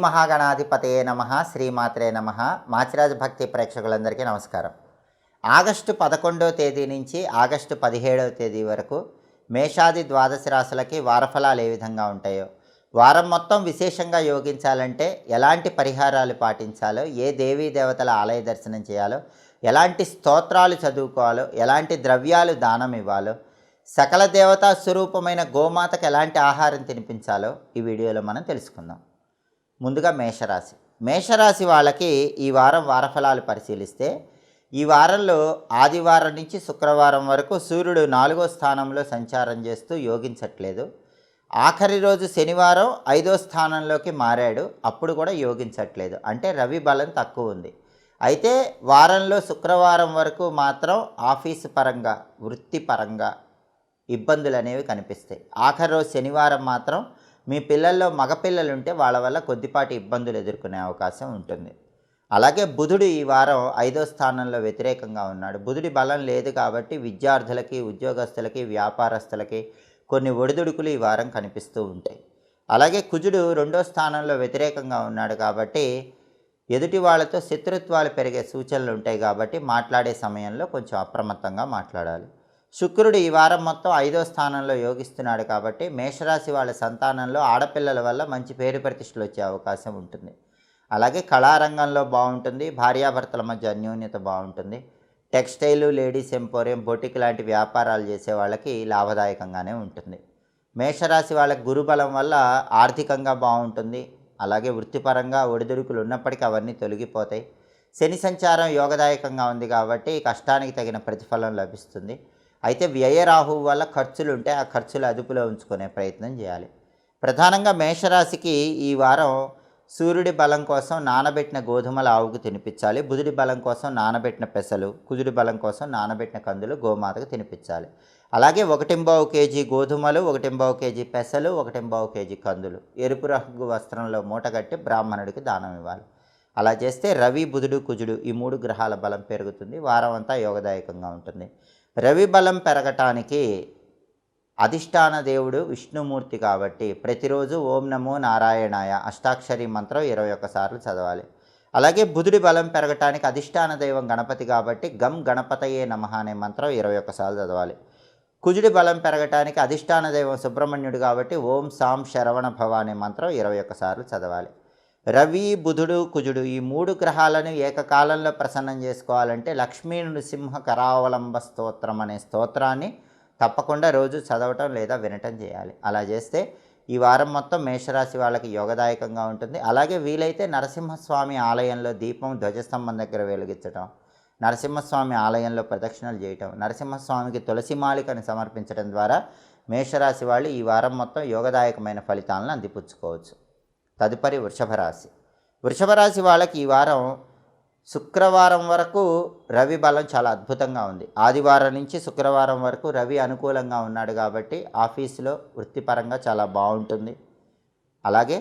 మహాగణాధిపతయే నమః, శ్రీమాత్రే నమః. మాచిరాజు భక్తి ప్రేక్షకులందరికీ నమస్కారం. ఆగస్టు 11వ తేదీ నుంచి ఆగస్టు 17వ తేదీ వరకు మేషాది ద్వాదశ రాశులకి వారఫలాలు ఏ విధంగా ఉంటాయో, వారం మొత్తం విశేషంగా యోగించాలంటే ఎలాంటి పరిహారాలు పాటించాలో, ఏ దేవీ దేవతల ఆలయ దర్శనం చేయాలో, ఎలాంటి స్తోత్రాలు చదువుకోవాలో, ఎలాంటి ద్రవ్యాలు దానం ఇవ్వాలో, సకల దేవతా స్వరూపమైన గోమాతకు ఎలాంటి ఆహారం తినిపించాలో ఈ వీడియోలో మనం తెలుసుకుందాం. ముందుగా మేషరాశి వాళ్ళకి ఈ వారం వారఫలాలు పరిశీలిస్తే, ఈ వారంలో ఆదివారం నుంచి శుక్రవారం వరకు సూర్యుడు 4వ స్థానంలో సంచారం చేస్తూ యోగించట్లేదు. ఆఖరి రోజు శనివారం 5వ స్థానంలోకి మారాడు, అప్పుడు కూడా యోగించట్లేదు. అంటే రవి బలం తక్కువ ఉంది. అయితే వారంలో శుక్రవారం వరకు మాత్రం ఆఫీసు పరంగా, వృత్తిపరంగా ఇబ్బందులు అనేవి కనిపిస్తాయి. ఆఖరి రోజు శనివారం మాత్రం మీ పిల్లల్లో మగపిల్లలుంటే వాళ్ళ వల్ల కొద్దిపాటి ఇబ్బందులు ఎదుర్కొనే అవకాశం ఉంటుంది. అలాగే బుధుడు ఈ వారం 5వ స్థానంలో వ్యతిరేకంగా ఉన్నాడు. బుధుడి బలం లేదు కాబట్టి విద్యార్థులకి, ఉద్యోగస్తులకి, వ్యాపారస్తులకి కొన్ని ఒడిదుడుకులు ఈ వారం కనిపిస్తూ ఉంటాయి. అలాగే కుజుడు 2వ స్థానంలో వ్యతిరేకంగా ఉన్నాడు కాబట్టి ఎదుటి వాళ్ళతో శత్రుత్వాలు పెరిగే సూచనలు ఉంటాయి. కాబట్టి మాట్లాడే సమయంలో కొంచెం అప్రమత్తంగా మాట్లాడాలి. శుక్రుడు ఈ వారం మొత్తం 5వ స్థానంలో యోగిస్తున్నాడు కాబట్టి మేషరాశి వాళ్ళ సంతానంలో ఆడపిల్లల వల్ల మంచి పేరు ప్రతిష్టలు వచ్చే అవకాశం ఉంటుంది. అలాగే కళారంగంలో బాగుంటుంది, భార్యాభర్తల మధ్య అన్యోన్యత బాగుంటుంది. టెక్స్టైలు, లేడీస్ ఎంపోరియం, బొటిక్ లాంటి వ్యాపారాలు చేసే వాళ్ళకి లాభదాయకంగానే ఉంటుంది. మేషరాశి వాళ్ళకి గురుబలం వల్ల ఆర్థికంగా బాగుంటుంది. అలాగే వృత్తిపరంగా ఒడిదుడుకులు ఉన్నప్పటికీ అవన్నీ తొలగిపోతాయి. శని సంచారం యోగదాయకంగా ఉంది కాబట్టి కష్టానికి తగిన ప్రతిఫలం లభిస్తుంది. అయితే వ్యయరాహువు వల్ల ఖర్చులు ఉంటే ఆ ఖర్చులు అదుపులో ఉంచుకునే ప్రయత్నం చేయాలి. ప్రధానంగా మేషరాశికి ఈ వారం సూర్యుడి బలం కోసం నానబెట్టిన గోధుమల ఆవుకు తినిపించాలి. బుధుడి బలం కోసం నానబెట్టిన పెసలు, కుజుడి బలం కోసం నానబెట్టిన కందులు గోమాతకు తినిపించాలి. అలాగే 1.25 కేజీ గోధుమలు, 1.25 కేజీ పెసలు, 1.25 కేజీ కందులు ఎరుపు రంగు వస్త్రంలో మూటగట్టి బ్రాహ్మణుడికి దానం ఇవ్వాలి. అలా చేస్తే రవి, బుధుడు, కుజుడు ఈ 3 గ్రహాల బలం పెరుగుతుంది. వారం అంతా యోగదాయకంగా ఉంటుంది. రవి బలం పెరగటానికి అధిష్టాన దేవుడు విష్ణుమూర్తి కాబట్టి ప్రతిరోజు ఓం నమో నారాయణాయ అష్టాక్షరి మంత్రం 21 సార్లు చదవాలి. అలాగే బుధుడి బలం పెరగటానికి అధిష్టాన దైవం గణపతి కాబట్టి గం గణపతయే నమః అనే మంత్రం 21 సార్లు చదవాలి. కుజుడి బలం పెరగటానికి అధిష్టాన దైవం సుబ్రహ్మణ్యుడు కాబట్టి ఓం సాం శరవణ భవ అనే మంత్రం 21 సార్లు చదవాలి. రవి, బుధుడు, కుజుడు ఈ 3 గ్రహాలను ఏకకాలంలో ప్రసన్నం చేసుకోవాలంటే లక్ష్మీ నృసింహ కరావలంబ స్తోత్రం అనే స్తోత్రాన్ని తప్పకుండా రోజు చదవటం లేదా వినటం చేయాలి. అలా చేస్తే ఈ వారం మొత్తం మేషరాశి వాళ్ళకి యోగదాయకంగా ఉంటుంది. అలాగే వీలైతే నరసింహస్వామి ఆలయంలో దీపం ధ్వజస్తంభం దగ్గర వెలిగించడం, నరసింహస్వామి ఆలయంలో ప్రదక్షిణలు చేయటం, నరసింహస్వామికి తులసి మాలికను సమర్పించడం ద్వారా మేషరాశి వాళ్ళు ఈ వారం మొత్తం యోగదాయకమైన ఫలితాలను అందిపుచ్చుకోవచ్చు. తదుపరి వృషభ రాశి వాళ్ళకి ఈ వారం శుక్రవారం వరకు రవి బలం చాలా అద్భుతంగా ఉంది. ఆదివారం నుంచి శుక్రవారం వరకు రవి అనుకూలంగా ఉన్నాడు కాబట్టి ఆఫీసులో వృత్తిపరంగా చాలా బాగుంటుంది. అలాగే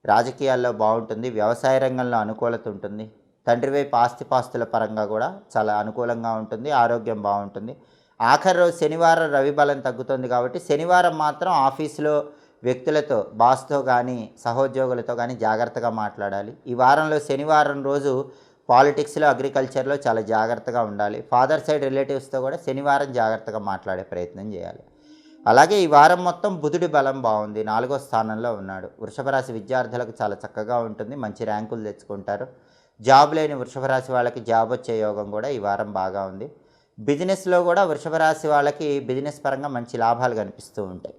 రాజకీయాల్లో బాగుంటుంది. వ్యవసాయ రంగంలో అనుకూలత ఉంటుంది. తండ్రి వైపు ఆస్తిపాస్తుల పరంగా కూడా చాలా అనుకూలంగా ఉంటుంది. ఆరోగ్యం బాగుంటుంది. ఆఖరి రోజు శనివారం రవి బలం తగ్గుతుంది కాబట్టి శనివారం మాత్రం ఆఫీసులో వ్యక్తులతో, బాస్తో కానీ సహోద్యోగులతో కానీ జాగ్రత్తగా మాట్లాడాలి. ఈ వారంలో శనివారం రోజు పాలిటిక్స్లో, అగ్రికల్చర్లో చాలా జాగ్రత్తగా ఉండాలి. ఫాదర్ సైడ్ రిలేటివ్స్తో కూడా శనివారం జాగ్రత్తగా మాట్లాడే ప్రయత్నం చేయాలి. అలాగే ఈ వారం మొత్తం బుధుడి బలం బాగుంది, 4వ స్థానంలో ఉన్నాడు. వృషభ రాశి విద్యార్థులకు చాలా చక్కగా ఉంటుంది. మంచి ర్యాంకులు తెచ్చుకుంటారు. జాబ్ లేని వృషభ రాశి వాళ్ళకి జాబ్ వచ్చే యోగం కూడా ఈ వారం బాగా ఉంది. బిజినెస్లో కూడా వృషభ రాశి వాళ్ళకి బిజినెస్ పరంగా మంచి లాభాలు కనిపిస్తూ ఉంటాయి.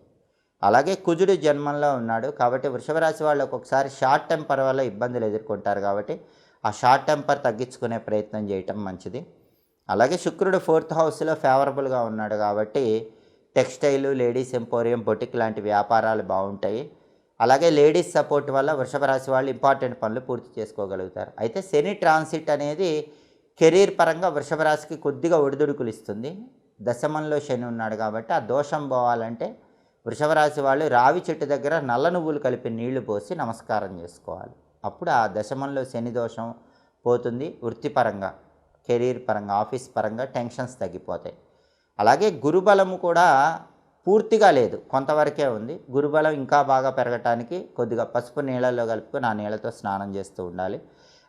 అలాగే కుజుడు జన్మంలో ఉన్నాడు కాబట్టి వృషభ రాశి వాళ్ళు ఒక్కొక్కసారి షార్ట్ టెంపర్ వల్ల ఇబ్బందులు ఎదుర్కొంటారు కాబట్టి ఆ షార్ట్ టెంపర్ తగ్గించుకునే ప్రయత్నం చేయటం మంచిది. అలాగే శుక్రుడు 4th హౌస్లో ఫేవరబుల్గా ఉన్నాడు కాబట్టి టెక్స్టైలు, లేడీస్ ఎంపోరియం, బొటిక్ లాంటి వ్యాపారాలు బాగుంటాయి. అలాగే లేడీస్ సపోర్ట్ వల్ల వృషభ రాశి వాళ్ళు ఇంపార్టెంట్ పనులు పూర్తి చేసుకోగలుగుతారు. అయితే శని ట్రాన్సిట్ అనేది కెరీర్ పరంగా వృషభ రాశికి కొద్దిగా ఒడిదుడుకులు ఇస్తుంది. దశమంలో శని ఉన్నాడు కాబట్టి ఆ దోషం పోవాలంటే వృషభ రాశి వాళ్ళు రావి చెట్టు దగ్గర నల్ల నువ్వులు కలిపి నీళ్లు పోసి నమస్కారం చేసుకోవాలి. అప్పుడు ఆ దశమంలో శని దోషం పోతుంది. వృత్తిపరంగా, కెరీర్ పరంగా, ఆఫీస్ పరంగా టెన్షన్స్ తగ్గిపోతాయి. అలాగే గురుబలము కూడా పూర్తిగా లేదు, కొంతవరకే ఉంది. గురుబలం ఇంకా బాగా పెరగటానికి కొద్దిగా పసుపు నీళ్ళల్లో కలుపుకొని ఆ నీళ్ళతో స్నానం చేస్తూ ఉండాలి.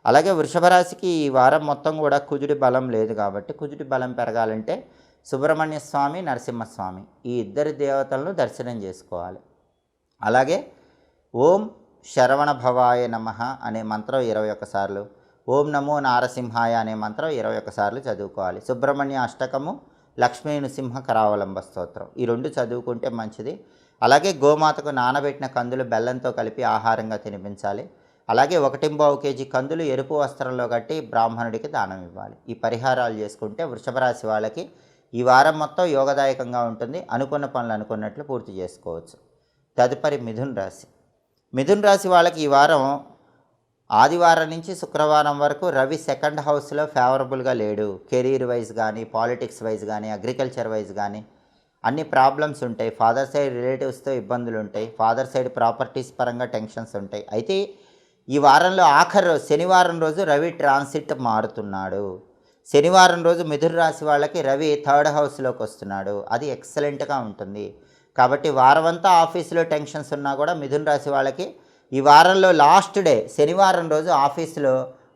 అలాగే వృషభ రాశికి ఈ వారం మొత్తం కూడా కుజుడి బలం లేదు కాబట్టి కుజుడి బలం పెరగాలంటే సుబ్రహ్మణ్య స్వామి, నరసింహస్వామి ఈ ఇద్దరి దేవతలను దర్శనం చేసుకోవాలి. అలాగే ఓం శరవణ భవాయ నమః అనే మంత్రం 21 సార్లు, ఓం నమో నారసింహాయ అనే మంత్రం 21 సార్లు చదువుకోవాలి. సుబ్రహ్మణ్య అష్టకము, లక్ష్మీ నృసింహ కరావలంబ స్తోత్రం ఈ రెండు చదువుకుంటే మంచిది. అలాగే గోమాతకు నానబెట్టిన కందులు బెల్లంతో కలిపి ఆహారంగా తినిపించాలి. అలాగే 1.5 కేజీ కందులు ఎరుపు వస్త్రంలో కట్టి బ్రాహ్మణుడికి దానం ఇవ్వాలి. ఈ పరిహారాలు చేసుకుంటే వృషభ రాశి వాళ్ళకి ఈ వారం మొత్తం యోగదాయకంగా ఉంటుంది. అనుకున్న పనులు అనుకున్నట్లు పూర్తి చేసుకోవచ్చు. తదుపరి మిథున్ రాశి. మిథున్ రాశి వాళ్ళకి ఈ వారం ఆదివారం నుంచి శుక్రవారం వరకు రవి సెకండ్ హౌస్లో ఫేవరబుల్గా లేడు. కెరీర్ వైజ్ కానీ, పాలిటిక్స్ వైజ్ కానీ, అగ్రికల్చర్ వైజ్ కానీ అన్ని ప్రాబ్లమ్స్ ఉంటాయి. ఫాదర్ సైడ్ రిలేటివ్స్తో ఇబ్బందులు ఉంటాయి. ఫాదర్ సైడ్ ప్రాపర్టీస్ పరంగా టెన్షన్స్ ఉంటాయి. అయితే ఈ వారంలో ఆఖరి రోజు శనివారం రోజు రవి ట్రాన్సిట్ మారుతున్నాడు. శనివారం రోజు మిథున రాశి వాళ్ళకి రవి థర్డ్ హౌస్లోకి వస్తున్నాడు. అది ఎక్సలెంట్గా ఉంటుంది. కాబట్టి వారమంతా ఆఫీసులో టెన్షన్స్ ఉన్నా కూడా మిథున రాశి వాళ్ళకి ఈ వారంలో లాస్ట్ డే శనివారం రోజు ఆఫీసులో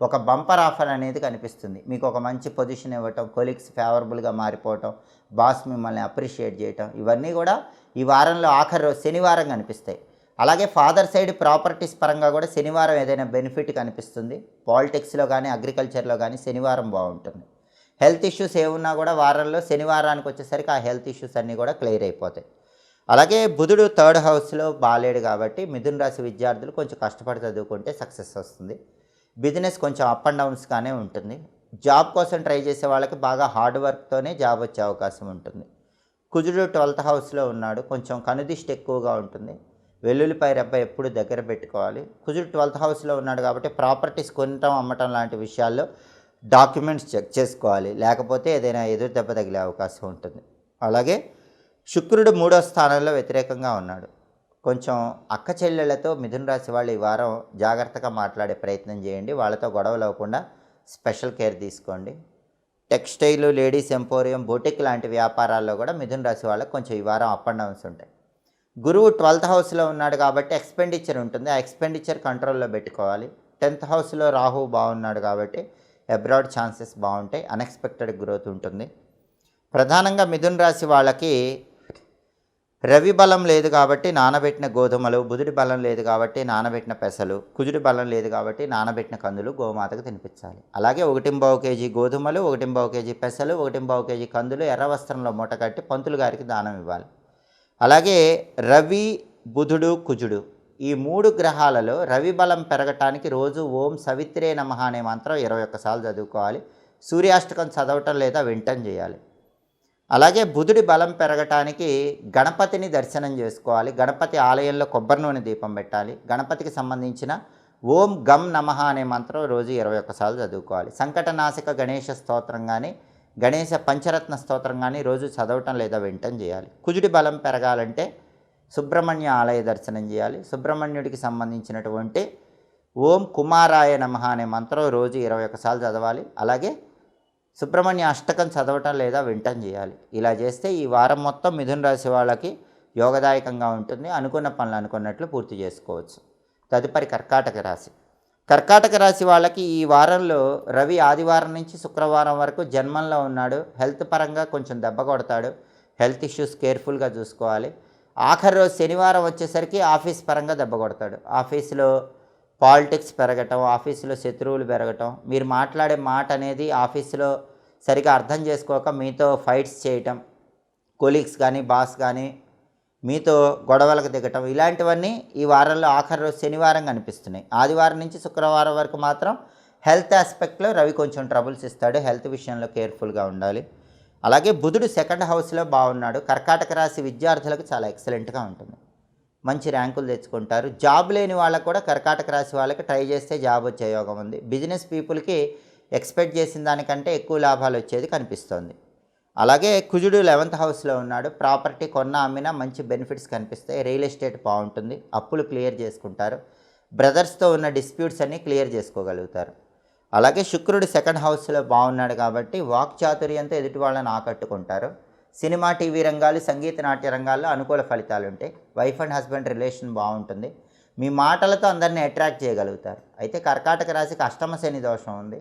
ఒక బంపర్ ఆఫర్ అనేది కనిపిస్తుంది. మీకు ఒక మంచి పొజిషన్ ఇవ్వటం, కొలీగ్స్ ఫేవరబుల్గా మారిపోవటం, బాస్ మిమ్మల్ని అప్రిషియేట్ చేయటం ఇవన్నీ కూడా ఈ వారంలో ఆఖరి రోజు శనివారం కనిపిస్తాయి. అలాగే ఫాదర్ సైడ్ ప్రాపర్టీస్ పరంగా కూడా శనివారం ఏదైనా బెనిఫిట్ కనిపిస్తుంది. పాలిటిక్స్లో కానీ, అగ్రికల్చర్లో కానీ శనివారం బాగుంటుంది. హెల్త్ ఇష్యూస్ ఏమున్నా కూడా వారంలో శనివారానికి వచ్చేసరికి ఆ హెల్త్ ఇష్యూస్ అన్నీ కూడా క్లియర్ అయిపోతాయి. అలాగే బుధుడు థర్డ్ హౌస్లో బాలేడు కాబట్టి మిథున రాశి విద్యార్థులు కొంచెం కష్టపడి చదువుకుంటే సక్సెస్ వస్తుంది. బిజినెస్ కొంచెం అప్ అండ్ డౌన్స్గానే ఉంటుంది. జాబ్ కోసం ట్రై చేసే వాళ్ళకి బాగా హార్డ్ వర్క్తోనే జాబ్ వచ్చే అవకాశం ఉంటుంది. కుజుడు 12th హౌస్లో ఉన్నాడు. కొంచెం కనుదిష్టి ఎక్కువగా ఉంటుంది. వెల్లుల్లిపాయ రెబ్బ ఎప్పుడు దగ్గర పెట్టుకోవాలి. కుజుడు 12th హౌస్లో ఉన్నాడు కాబట్టి ప్రాపర్టీస్ కొనటం, అమ్మటం లాంటి విషయాల్లో డాక్యుమెంట్స్ చెక్ చేసుకోవాలి. లేకపోతే ఏదైనా ఎదురు దెబ్బ తగిలే అవకాశం ఉంటుంది. అలాగే శుక్రుడు 3వ స్థానంలో వ్యతిరేకంగా ఉన్నాడు. కొంచెం అక్క చెల్లెళ్లతో మిథున రాశి వాళ్ళు ఈ వారం జాగ్రత్తగా మాట్లాడే ప్రయత్నం చేయండి. వాళ్ళతో గొడవలు అవ్వకుండా స్పెషల్ కేర్ తీసుకోండి. టెక్స్టైల్, లేడీస్ ఎంపోరియం, బొటిక్ లాంటి వ్యాపారాల్లో కూడా మిథున రాశి వాళ్ళకి కొంచెం ఈ వారం అప్ అండ్ డౌన్స్ ఉంటాయి. గురువు 12th హౌస్లో ఉన్నాడు కాబట్టి ఎక్స్పెండిచర్ ఉంటుంది. ఆ ఎక్స్పెండిచర్ కంట్రోల్లో పెట్టుకోవాలి. 10th హౌస్లో రాహు బాగున్నాడు కాబట్టి అబ్రాడ్ ఛాన్సెస్ బాగుంటాయి. అన్ఎక్స్పెక్టెడ్ గ్రోత్ ఉంటుంది. ప్రధానంగా మిథున రాశి వాళ్ళకి రవి బలం లేదు కాబట్టి నానబెట్టిన గోధుమలు, బుధుడి బలం లేదు కాబట్టి నానబెట్టిన పెసలు, కుజుడి బలం లేదు కాబట్టి నానబెట్టిన కందులు గోమాతకు తినిపించాలి. అలాగే 1.5 కేజీ గోధుమలు, 1.5 కేజీ పెసలు, 1.5 కేజీ కందులు ఎర్ర వస్త్రంలో మూట కట్టి పంతులు గారికి దానం ఇవ్వాలి. అలాగే రవి, బుధుడు, కుజుడు ఈ 3 గ్రహాలలో రవి బలం పెరగటానికి రోజు ఓం సవిత్రే నమః అనే మంత్రం 21 సార్లు చదువుకోవాలి. సూర్యాష్టకం చదవటం లేదా వింటం చేయాలి. అలాగే బుధుడి బలం పెరగటానికి గణపతిని దర్శనం చేసుకోవాలి. గణపతి ఆలయంలో కొబ్బరి నూనె దీపం పెట్టాలి. గణపతికి సంబంధించిన ఓం గం నమః అనే మంత్రం రోజు 21 సార్లు చదువుకోవాలి. సంకటనాశక గణేష స్తోత్రం కానీ, గణేశ పంచరత్న స్తోత్రం కానీ రోజు చదవటం లేదా వింటం చేయాలి. కుజుడి బలం పెరగాలంటే సుబ్రహ్మణ్య ఆలయ దర్శనం చేయాలి. సుబ్రహ్మణ్యుడికి సంబంధించినటువంటి ఓం కుమారాయ నమః అనే మంత్రం రోజు 21 సార్లు చదవాలి. అలాగే సుబ్రహ్మణ్య అష్టకం చదవటం లేదా వింటం చేయాలి. ఇలా చేస్తే ఈ వారం మొత్తం మిథున రాశి వాళ్ళకి యోగదాయకంగా ఉంటుంది. అనుకున్న పనులు అనుకున్నట్లు పూర్తి చేసుకోవచ్చు. తదుపరి కర్కాటక రాశి. కర్కాటక రాశి వాళ్ళకి ఈ వారంలో రవి ఆదివారం నుంచి శుక్రవారం వరకు జన్మంలో ఉన్నాడు. హెల్త్ పరంగా కొంచెం దెబ్బ కొడతాడు. హెల్త్ ఇష్యూస్ కేర్ఫుల్గా చూసుకోవాలి. ఆఖరి రోజు శనివారం వచ్చేసరికి ఆఫీస్ పరంగా దెబ్బ కొడతాడు. ఆఫీసులో పాలిటిక్స్ పెరగటం, ఆఫీసులో శత్రువులు పెరగటం, మీరు మాట్లాడే మాట అనేది ఆఫీసులో సరిగా అర్థం చేసుకోక మీతో ఫైట్స్ చేయటం, కొలీగ్స్ కానీ, బాస్ కానీ మీతో గొడవలకు దిగటం ఇలాంటివన్నీ ఈ వారంలో ఆఖరి రోజు శనివారం కనిపిస్తున్నాయి. ఆదివారం నుంచి శుక్రవారం వరకు మాత్రం హెల్త్ ఆస్పెక్ట్లో రవి కొంచెం ట్రబుల్స్ ఇస్తాడు. హెల్త్ విషయంలో కేర్ఫుల్గా ఉండాలి. అలాగే బుధుడు సెకండ్ హౌస్లో బాగున్నాడు. కర్కాటక రాశి విద్యార్థులకు చాలా ఎక్సలెంట్గా ఉంటుంది. మంచి ర్యాంకులు తెచ్చుకుంటారు. జాబ్ లేని వాళ్ళకు కూడా కర్కాటక రాశి వాళ్ళకి ట్రై చేస్తే జాబ్ వచ్చే యోగం ఉంది. బిజినెస్ పీపుల్కి ఎక్స్పెక్ట్ చేసిన దానికంటే ఎక్కువ లాభాలు వచ్చేది కనిపిస్తుంది. అలాగే కుజుడు 11th హౌస్లో ఉన్నాడు. ప్రాపర్టీ కొన్నా అమ్మినా మంచి బెనిఫిట్స్ కనిపిస్తాయి. రియల్ ఎస్టేట్ బాగుంటుంది. అప్పులు క్లియర్ చేసుకుంటారు. బ్రదర్స్తో ఉన్న డిస్ప్యూట్స్ అన్నీ క్లియర్ చేసుకోగలుగుతారు. అలాగే శుక్రుడు సెకండ్ హౌస్లో బాగున్నాడు కాబట్టి వాక్చాతుర్యంతో ఎదుటి వాళ్ళని ఆకట్టుకుంటారు. సినిమా టీవీ రంగాలు సంగీత నాట్య రంగాల్లో అనుకూల ఫలితాలు ఉంటాయి. వైఫ్ అండ్ హస్బెండ్ రిలేషన్ బాగుంటుంది. మీ మాటలతో అందరినీ అట్రాక్ట్ చేయగలుగుతారు. అయితే కర్కాటక రాశికి అష్టమ శని దోషం ఉంది.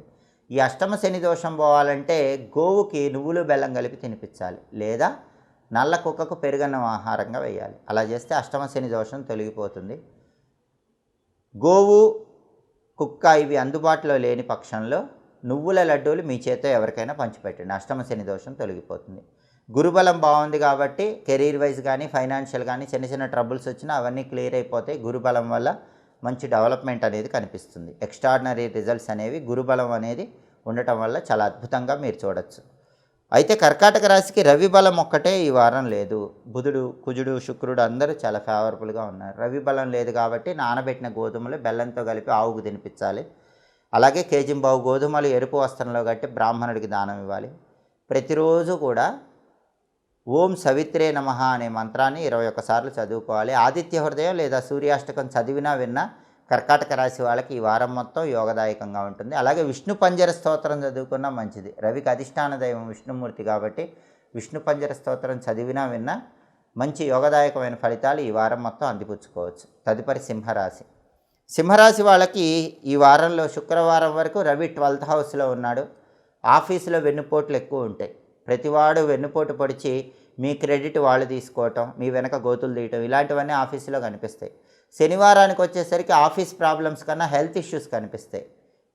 ఈ అష్టమ శని దోషం పోవాలంటే గోవుకి నువ్వులు బెల్లం కలిపి తినిపించాలి, లేదా నల్ల కుక్కకు పెరుగన్నం ఆహారంగా వేయాలి. అలా చేస్తే అష్టమ శని దోషం తొలగిపోతుంది. గోవు, కుక్క ఇవి అందుబాటులో లేని పక్షంలో నువ్వుల లడ్డూలు మీ చేతో ఎవరికైనా పంచిపెట్టండి. అష్టమ శని దోషం తొలగిపోతుంది. గురుబలం బాగుంది కాబట్టి కెరీర్ వైజ్ కానీ ఫైనాన్షియల్ కానీ చిన్న చిన్న ట్రబుల్స్ వచ్చినా అవన్నీ క్లియర్ అయిపోతాయి. గురుబలం వల్ల మంచి డెవలప్మెంట్ అనేది కనిపిస్తుంది. ఎక్స్ట్రాడినరీ రిజల్ట్స్ అనేవి గురుబలం అనేది ఉండటం వల్ల చాలా అద్భుతంగా మీరు చూడొచ్చు. అయితే కర్కాటక రాశికి రవి బలం ఒక్కటే ఈ వారం లేదు. బుధుడు, కుజుడు, శుక్రుడు అందరూ చాలా ఫేవరబుల్గా ఉన్నారు. రవి బలం లేదు కాబట్టి నానబెట్టిన గోధుమలు బెల్లంతో కలిపి ఆవుకు తినిపించాలి. అలాగే కేజింబావు గోధుమలు ఎరుపు వస్త్రంలో కట్టి బ్రాహ్మణుడికి దానం ఇవ్వాలి. ప్రతిరోజు కూడా ఓం సవిత్రే నమః అనే మంత్రాన్ని 21 సార్లు చదువుకోవాలి. ఆదిత్య హృదయం లేదా సూర్యాష్టకం చదివినా విన్నా కర్కాటక రాశి వాళ్ళకి ఈ వారం మొత్తం యోగదాయకంగా ఉంటుంది. అలాగే విష్ణు పంజర స్తోత్రం చదువుకున్నా మంచిది. రవికి అధిష్టాన దైవం విష్ణుమూర్తి కాబట్టి విష్ణు పంజర స్తోత్రం చదివినా విన్నా మంచి యోగదాయకమైన ఫలితాలు ఈ వారం మొత్తం అందిపుచ్చుకోవచ్చు. తదుపరి సింహరాశి. సింహరాశి వాళ్ళకి ఈ వారంలో శుక్రవారం వరకు రవి 12th హౌస్లో ఉన్నాడు. ఆఫీసులో వెన్నుపోట్లు ఎక్కువ ఉంటాయి. ప్రతివాడు వెన్నుపోటు పొడిచి మీ క్రెడిట్ వాళ్ళు తీసుకోవటం, మీ వెనక గోతులు తీయటం ఇలాంటివన్నీ ఆఫీసులో కనిపిస్తాయి. శనివారానికి వచ్చేసరికి ఆఫీస్ ప్రాబ్లమ్స్ కన్నా హెల్త్ ఇష్యూస్ కనిపిస్తాయి.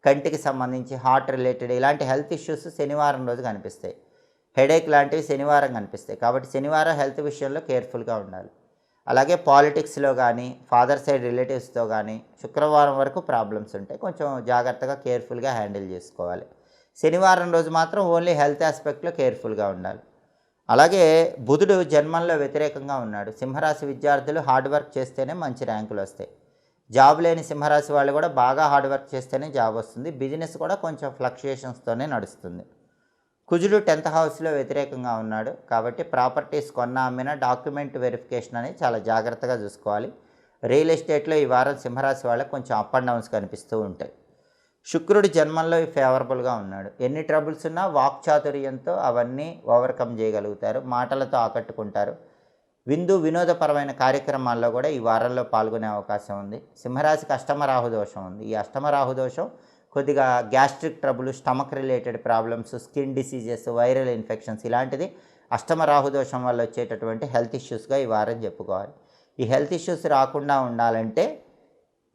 కంటికి సంబంధించి హార్ట్ రిలేటెడ్ ఇలాంటి హెల్త్ ఇష్యూస్ శనివారం రోజు కనిపిస్తాయి. హెడేక్ లాంటివి శనివారం కనిపిస్తాయి. కాబట్టి శనివారం హెల్త్ విషయంలో కేర్ఫుల్గా ఉండాలి. అలాగే పాలిటిక్స్లో కానీ ఫాదర్ సైడ్ రిలేటివ్స్తో కానీ శుక్రవారం వరకు ప్రాబ్లమ్స్ ఉంటాయి. కొంచెం జాగ్రత్తగా కేర్ఫుల్గా హ్యాండిల్ చేసుకోవాలి. శనివారం రోజు మాత్రం ఓన్లీ హెల్త్ ఆస్పెక్ట్లో కేర్ఫుల్గా ఉండాలి. అలాగే బుధుడు జన్మంలో వ్యతిరేకంగా ఉన్నాడు. సింహరాశి విద్యార్థులు హార్డ్ వర్క్ చేస్తేనే మంచి ర్యాంకులు వస్తాయి. జాబ్ లేని సింహరాశి వాళ్ళు కూడా బాగా హార్డ్ వర్క్ చేస్తేనే జాబ్ వస్తుంది. బిజినెస్ కూడా కొంచెం ఫ్లక్చుయేషన్స్తోనే నడుస్తుంది. కుజుడు 10th హౌస్లో వ్యతిరేకంగా ఉన్నాడు కాబట్టి ప్రాపర్టీస్ కొన్నా అమ్మినా డాక్యుమెంట్ వెరిఫికేషన్ అనేది చాలా జాగ్రత్తగా చూసుకోవాలి. రియల్ ఎస్టేట్లో ఈ వారం సింహరాశి వాళ్ళకి కొంచెం అప్ అండ్ డౌన్స్ కనిపిస్తూ ఉంటాయి. శుక్రుడు జన్మంలో ఫేవరబుల్గా ఉన్నాడు. ఎన్ని ట్రబుల్స్ ఉన్నా వాక్చాతుర్యంతో అవన్నీ ఓవర్కమ్ చేయగలుగుతారు. మాటలతో ఆకట్టుకుంటారు. వినోదపరమైన కార్యక్రమాల్లో కూడా ఈ వారంలో పాల్గొనే అవకాశం ఉంది. సింహరాశికి అష్టమ రాహు దోషం ఉంది. ఈ అష్టమ రాహు దోషం కొద్దిగా gastric trouble, stomach related problems, skin diseases, viral infections ఇలాంటిది అష్టమ రాహు దోషం వల్ల వచ్చేటటువంటి హెల్త్ ఇష్యూస్గా ఈ వారం చెప్పుకోవాలి. ఈ హెల్త్ ఇష్యూస్ రాకుండా ఉండాలంటే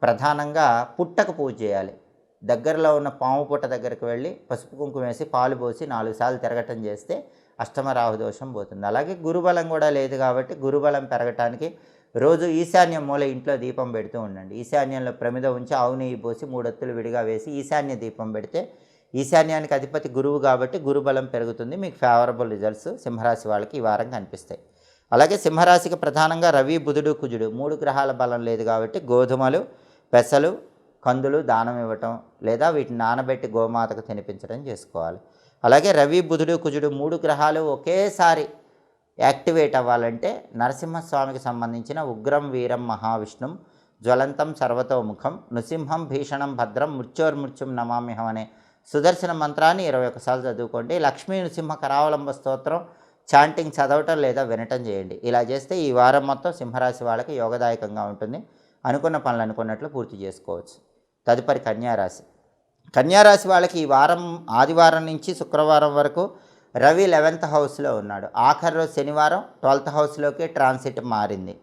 ప్రధానంగా పుట్టకు పూజ చేయాలి. దగ్గరలో ఉన్న పాము పుట్ట దగ్గరికి వెళ్ళి పసుపు కుంకుమ వేసి పాలు పోసి 4 సార్లు తిరగటం చేస్తే అష్టమ రాహు దోషం పోతుంది. అలాగే గురుబలం కూడా లేదు కాబట్టి గురుబలం పెరగటానికి రోజు ఈశాన్య మూల ఇంట్లో దీపం పెడుతూ ఉండండి. ఈశాన్యంలో ప్రమిద ఉంచి ఆవు నెయ్యి పోసి 3 ఒత్తులు విడిగా వేసి ఈశాన్య దీపం పెడితే ఈశాన్యానికి అధిపతి గురువు కాబట్టి గురుబలం పెరుగుతుంది. మీకు ఫేవరబుల్ రిజల్ట్స్ సింహరాశి వాళ్ళకి ఈ వారం కనిపిస్తాయి. అలాగే సింహరాశికి ప్రధానంగా రవి, బుధుడు, కుజుడు 3 గ్రహాల బలం లేదు కాబట్టి గోధుమలు, పెసలు, కందులు దానం ఇవ్వటం లేదా వీటిని నానబెట్టి గోమాతకు తినిపించడం చేసుకోవాలి. అలాగే రవి, బుధుడు, కుజుడు 3 గ్రహాలు ఒకేసారి యాక్టివేట్ అవ్వాలంటే నరసింహస్వామికి సంబంధించిన ఉగ్రం వీరం మహావిష్ణుం జ్వలంతం సర్వతోముఖం నృసింహం భీషణం భద్రం మృత్యోర్మృత్యుం నమామ్యహం అనే సుదర్శన మంత్రాన్ని 21 సార్లు చదువుకోండి. లక్ష్మీ నృసింహ కరావలంబ స్తోత్రం చాంటింగ్ చదవటం లేదా వినటం చేయండి. ఇలా చేస్తే ఈ వారం మొత్తం సింహరాశి వాళ్ళకి యోగదాయకంగా ఉంటుంది. అనుకున్న పనులు అనుకున్నట్లు పూర్తి చేసుకోవచ్చు. తదుపరి కన్యారాశి. కన్యారాశి వాళ్ళకి ఈ వారం ఆదివారం నుంచి శుక్రవారం వరకు రవి 11th హౌస్లో ఉన్నాడు. ఆఖరి రోజు శనివారం 12th హౌస్లోకి ట్రాన్సిట్ మారింది.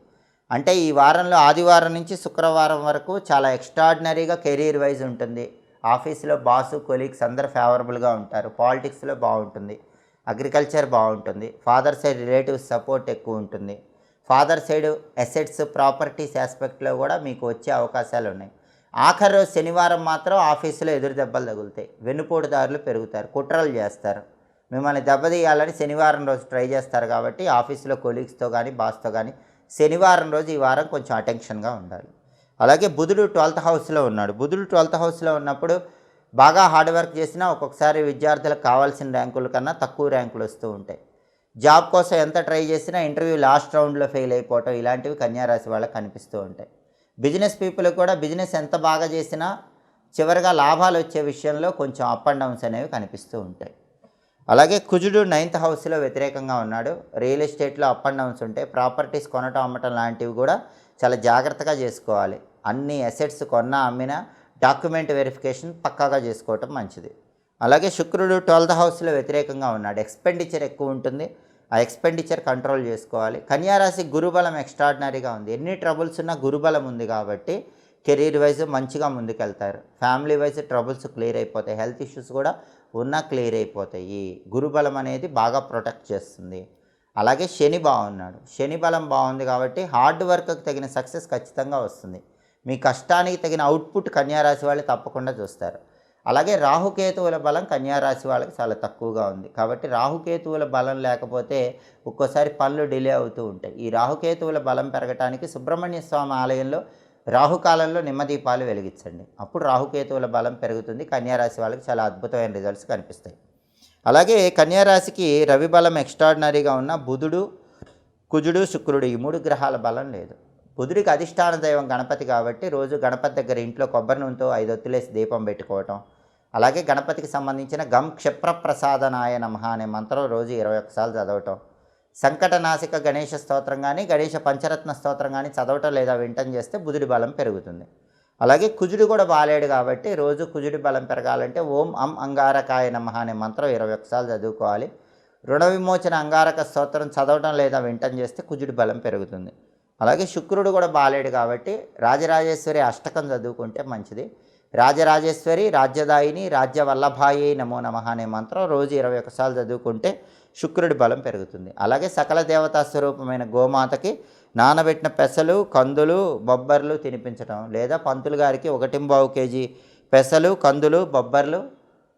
అంటే ఈ వారంలో ఆదివారం నుంచి శుక్రవారం వరకు చాలా ఎక్స్ట్రాడినరీగా కెరీర్ వైజ్ ఉంటుంది. ఆఫీస్లో బాసు, కొలీగ్స్ అందరూ ఫేవరబుల్గా ఉంటారు. పాలిటిక్స్లో బాగుంటుంది. అగ్రికల్చర్ బాగుంటుంది. ఫాదర్ సైడ్ రిలేటివ్స్ సపోర్ట్ ఎక్కువ ఉంటుంది. ఫాదర్ సైడ్ అసెట్స్, ప్రాపర్టీస్ ఆస్పెక్ట్లో కూడా మీకు వచ్చే అవకాశాలు ఉన్నాయి. ఆఖరి రోజు శనివారం మాత్రం ఆఫీసులో ఎదురు దెబ్బలు తగులుతాయి. వెన్నుపోటుదారులు పెరుగుతారు, కుట్రలు చేస్తారు. మిమ్మల్ని దెబ్బతీయాలని శనివారం రోజు ట్రై చేస్తారు కాబట్టి ఆఫీసులో కొలీగ్స్తో కానీ బాస్తో కానీ శనివారం రోజు ఈ వారం కొంచెం అటెన్షన్గా ఉండాలి. అలాగే బుధుడు 12th హౌస్లో ఉన్నాడు. బుధుడు 12th హౌస్లో ఉన్నప్పుడు బాగా హార్డ్ వర్క్ చేసినా ఒక్కొక్కసారి విద్యార్థులకు కావాల్సిన ర్యాంకుల కన్నా తక్కువ ర్యాంకులు వస్తూ ఉంటాయి. జాబ్ కోసం ఎంత ట్రై చేసినా ఇంటర్వ్యూ లాస్ట్ రౌండ్లో ఫెయిల్ అయిపోవటం ఇలాంటివి కన్యారాశి వాళ్ళకి కనిపిస్తూ ఉంటాయి. బిజినెస్ పీపుల్ కూడా బిజినెస్ ఎంత బాగా చేసినా చివరిగా లాభాలు వచ్చే విషయంలో కొంచెం అప్ అండ్ డౌన్స్ అనేవి కనిపిస్తూ ఉంటాయి. అలాగే కుజుడు 9th హౌస్లో వ్యతిరేకంగా ఉన్నాడు. రియల్ ఎస్టేట్లో అప్ అండ్ డౌన్స్ ఉంటాయి. ప్రాపర్టీస్ కొనటం అమ్మటం లాంటివి కూడా చాలా జాగ్రత్తగా చేసుకోవాలి. అన్ని అసెట్స్ కొన్నా అమ్మినా డాక్యుమెంట్ వెరిఫికేషన్ పక్కాగా చేసుకోవటం మంచిది. అలాగే శుక్రుడు 12th హౌస్లో వ్యతిరేకంగా ఉన్నాడు. ఎక్స్పెండిచర్ ఎక్కువ ఉంటుంది. ఆ ఎక్స్పెండిచర్ కంట్రోల్ చేసుకోవాలి. కన్యారాశి గురుబలం ఎక్స్ట్రాడినరీగా ఉంది. ఎన్ని ట్రబుల్స్ ఉన్నా గురుబలం ఉంది కాబట్టి కెరీర్ వైజ్ మంచిగా ముందుకెళ్తారు. ఫ్యామిలీ వైజ్ ట్రబుల్స్ క్లియర్ అయిపోతాయి. హెల్త్ ఇష్యూస్ కూడా ఉన్నా క్లియర్ అయిపోతాయి. గురుబలం అనేది బాగా ప్రొటెక్ట్ చేస్తుంది. అలాగే శని బాగున్నాడు. శని బలం బాగుంది కాబట్టి హార్డ్ వర్క్కి తగిన సక్సెస్ ఖచ్చితంగా వస్తుంది. మీ కష్టానికి తగిన అవుట్పుట్ కన్యారాశి వాళ్ళు తప్పకుండా చూస్తారు. అలాగే రాహుకేతువుల బలం కన్యారాశి వాళ్ళకి చాలా తక్కువగా ఉంది. కాబట్టి రాహుకేతువుల బలం లేకపోతే ఒక్కోసారి పనులు డిలే అవుతూ ఉంటాయి. ఈ రాహుకేతువుల బలం పెరగటానికి సుబ్రహ్మణ్య స్వామి ఆలయంలో రాహుకాలంలో నిమ్మదీపాలు వెలిగించండి. అప్పుడు రాహుకేతువుల బలం పెరుగుతుంది. కన్యారాశి వాళ్ళకి చాలా అద్భుతమైన రిజల్ట్స్ కనిపిస్తాయి. అలాగే కన్యారాశికి రవి బలం ఎక్స్ట్రాడినరీగా ఉన్న బుధుడు, కుజుడు, శుక్రుడు ఈ 3 గ్రహాల బలం లేదు. బుధుడికి అధిష్టాన దైవం గణపతి కాబట్టి రోజు గణపతి దగ్గర ఇంట్లో కొబ్బరి నూనెతో 5 ఒత్తులేసి దీపం పెట్టుకోవటం. అలాగే గణపతికి సంబంధించిన గం క్షిప్రప్రసాదనాయ నమః అనే మంత్రం రోజు 21 సార్లు చదవటం. సంకటనాశిక గణేష స్తోత్రం కానీ గణేష పంచరత్న స్తోత్రం కానీ చదవటం లేదా వింటం చేస్తే బుధుడి బలం పెరుగుతుంది. అలాగే కుజుడు కూడా బాలేడు కాబట్టి రోజు కుజుడి బలం పెరగాలంటే ఓం అం అంగారకాయ నమః అనే మంత్రం 21 సార్లు చదువుకోవాలి. రుణ విమోచన అంగారక స్తోత్రం చదవటం లేదా వింటం చేస్తే కుజుడి బలం పెరుగుతుంది. అలాగే శుక్రుడు కూడా బాలేడు కాబట్టి రాజరాజేశ్వరి అష్టకం చదువుకుంటే మంచిది. రాజరాజేశ్వరి, రాజ్యదాయిని, రాజ్యవల్లభాయి నమో నమః అనే మంత్రం రోజు 21 సార్లు చదువుకుంటే శుక్రుడి బలం పెరుగుతుంది. అలాగే సకల దేవతా స్వరూపమైన గోమాతకి నానబెట్టిన పెసలు, కందులు, బొబ్బర్లు తినిపించడం లేదా పంతులు గారికి 1.25 కేజీ పెసలు, కందులు, బొబ్బర్లు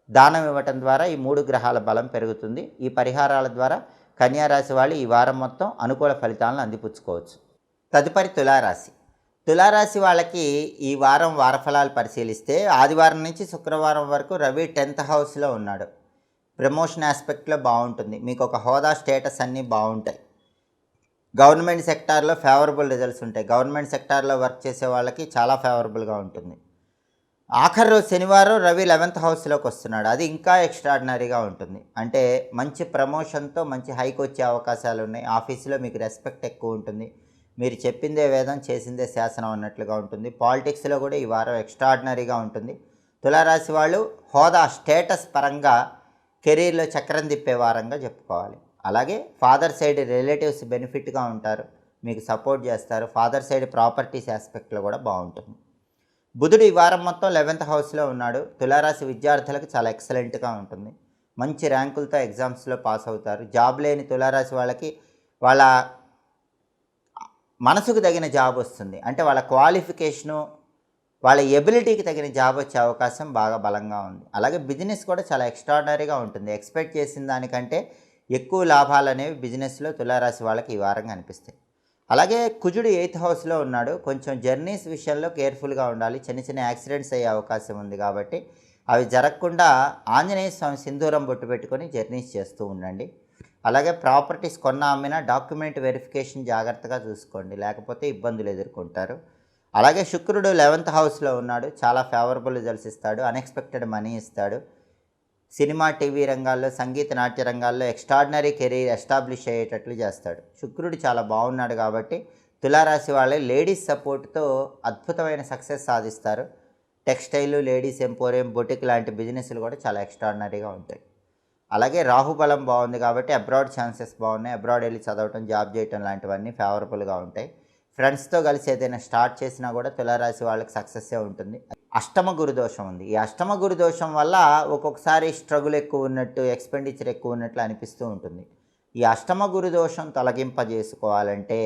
దానం ఇవ్వటం ద్వారా ఈ 3 గ్రహాల బలం పెరుగుతుంది. ఈ పరిహారాల ద్వారా కన్యారాశి వాళ్ళు ఈ వారం మొత్తం అనుకూల ఫలితాలను అందిపుచ్చుకోవచ్చు. తదుపరి తులారాశి. తులారాశి వాళ్ళకి ఈ వారం వారఫలాలు పరిశీలిస్తే ఆదివారం నుంచి శుక్రవారం వరకు రవి 10th హౌస్లో ఉన్నాడు. ప్రమోషన్ ఆస్పెక్ట్లో బాగుంటుంది. మీకు ఒక హోదా, స్టేటస్ అన్నీ బాగుంటాయి. గవర్నమెంట్ సెక్టార్లో ఫేవరబుల్ రిజల్ట్స్ ఉంటాయి. గవర్నమెంట్ సెక్టార్లో వర్క్ చేసే వాళ్ళకి చాలా ఫేవరబుల్గా ఉంటుంది. ఆఖరి రోజు శనివారం రవి 11th హౌస్లోకి వస్తున్నాడు. అది ఇంకా ఎక్స్ట్రాడినరీగా ఉంటుంది. అంటే మంచి ప్రమోషన్తో మంచి హైక్ వచ్చే అవకాశాలు ఉన్నాయి. ఆఫీసులో మీకు రెస్పెక్ట్ ఎక్కువ ఉంటుంది. మీరు చెప్పిందే వేదం, చేసిందే శాసనం అన్నట్లుగా ఉంటుంది. పాలిటిక్స్లో కూడా ఈ వారం ఎక్స్ట్రాడినరీగా ఉంటుంది. తులారాశి వాళ్ళు హోదా, స్టేటస్ పరంగా కెరీర్లో చక్రం తిప్పే వారంగా చెప్పుకోవాలి. అలాగే ఫాదర్ సైడ్ రిలేటివ్స్ బెనిఫిట్గా ఉంటారు, మీకు సపోర్ట్ చేస్తారు. ఫాదర్ సైడ్ ప్రాపర్టీస్ ఆస్పెక్ట్లో కూడా బాగుంటుంది. బుధుడు ఈ వారం మొత్తం 11th హౌస్లో ఉన్నాడు. తులారాశి విద్యార్థులకు చాలా ఎక్సలెంట్గా ఉంటుంది. మంచి ర్యాంకులతో ఎగ్జామ్స్లో పాస్ అవుతారు. జాబ్ లేని తులారాశి వాళ్ళకి వాళ్ళ మనసుకు తగిన జాబ్ వస్తుంది. అంటే వాళ్ళ క్వాలిఫికేషను, వాళ్ళ ఎబిలిటీకి తగిన జాబ్ వచ్చే అవకాశం బాగా బలంగా ఉంది. అలాగే బిజినెస్ కూడా చాలా ఎక్స్ట్రాడినరీగా ఉంటుంది. ఎక్స్పెక్ట్ చేసిన దానికంటే ఎక్కువ లాభాలు అనేవి బిజినెస్లో తులారాశి వాళ్ళకి ఈ వారం కనిపిస్తాయి. అలాగే కుజుడు 8th హౌస్లో ఉన్నాడు. కొంచెం జర్నీస్ విషయంలో కేర్ఫుల్గా ఉండాలి. చిన్న చిన్న యాక్సిడెంట్స్ అయ్యే అవకాశం ఉంది కాబట్టి అవి జరగకుండా ఆంజనేయ స్వామి సింధూరం బొట్టు పెట్టుకొని జర్నీస్ చేస్తూ ఉండండి. అలాగే ప్రాపర్టీస్ కొన్న అమ్మినా డాక్యుమెంట్ వెరిఫికేషన్ జాగ్రత్తగా చూసుకోండి, లేకపోతే ఇబ్బందులు ఎదుర్కొంటారు. అలాగే శుక్రుడు 11th హౌస్లో ఉన్నాడు. చాలా ఫేవరబుల్ రిజల్ట్స్ ఇస్తాడు. అన్ఎక్స్పెక్టెడ్ మనీ ఇస్తాడు. సినిమా, టీవీ రంగాల్లో, సంగీత, నాట్య రంగాల్లో ఎక్స్ట్రాడినరీ కెరీర్ ఎస్టాబ్లిష్ అయ్యేటట్లు చేస్తాడు. శుక్రుడు చాలా బాగున్నాడు కాబట్టి తులారాశి వాళ్ళే లేడీస్ సపోర్ట్తో అద్భుతమైన సక్సెస్ సాధిస్తారు. టెక్స్టైల్, లేడీస్ ఎంపోరియం, బొటిక్ లాంటి బిజినెస్లు కూడా చాలా ఎక్స్ట్రాడినరీగా ఉంటాయి. అలాగే రాహుబలం బాగుంది కాబట్టి అబ్రాడ్ ఛాన్సెస్ బాగున్నాయి. అబ్రాడ్ వెళ్ళి చదవటం, జాబ్ చేయటం లాంటివన్నీ ఫేవరబుల్గా ఉంటాయి. ఫ్రెండ్స్తో కలిసి ఏదైనా స్టార్ట్ చేసినా కూడా తులారాశి వాళ్ళకి సక్సెస్సే ఉంటుంది. అష్టమ గురుదోషం ఉంది. ఈ అష్టమ గురుదోషం వల్ల ఒక్కొక్కసారి స్ట్రగుల్ ఎక్కువ ఉన్నట్టు, ఎక్స్పెండిచర్ ఎక్కువ ఉన్నట్లు అనిపిస్తూ ఉంటుంది. ఈ అష్టమ గురుదోషం తొలగింపజేసుకోవాలంటే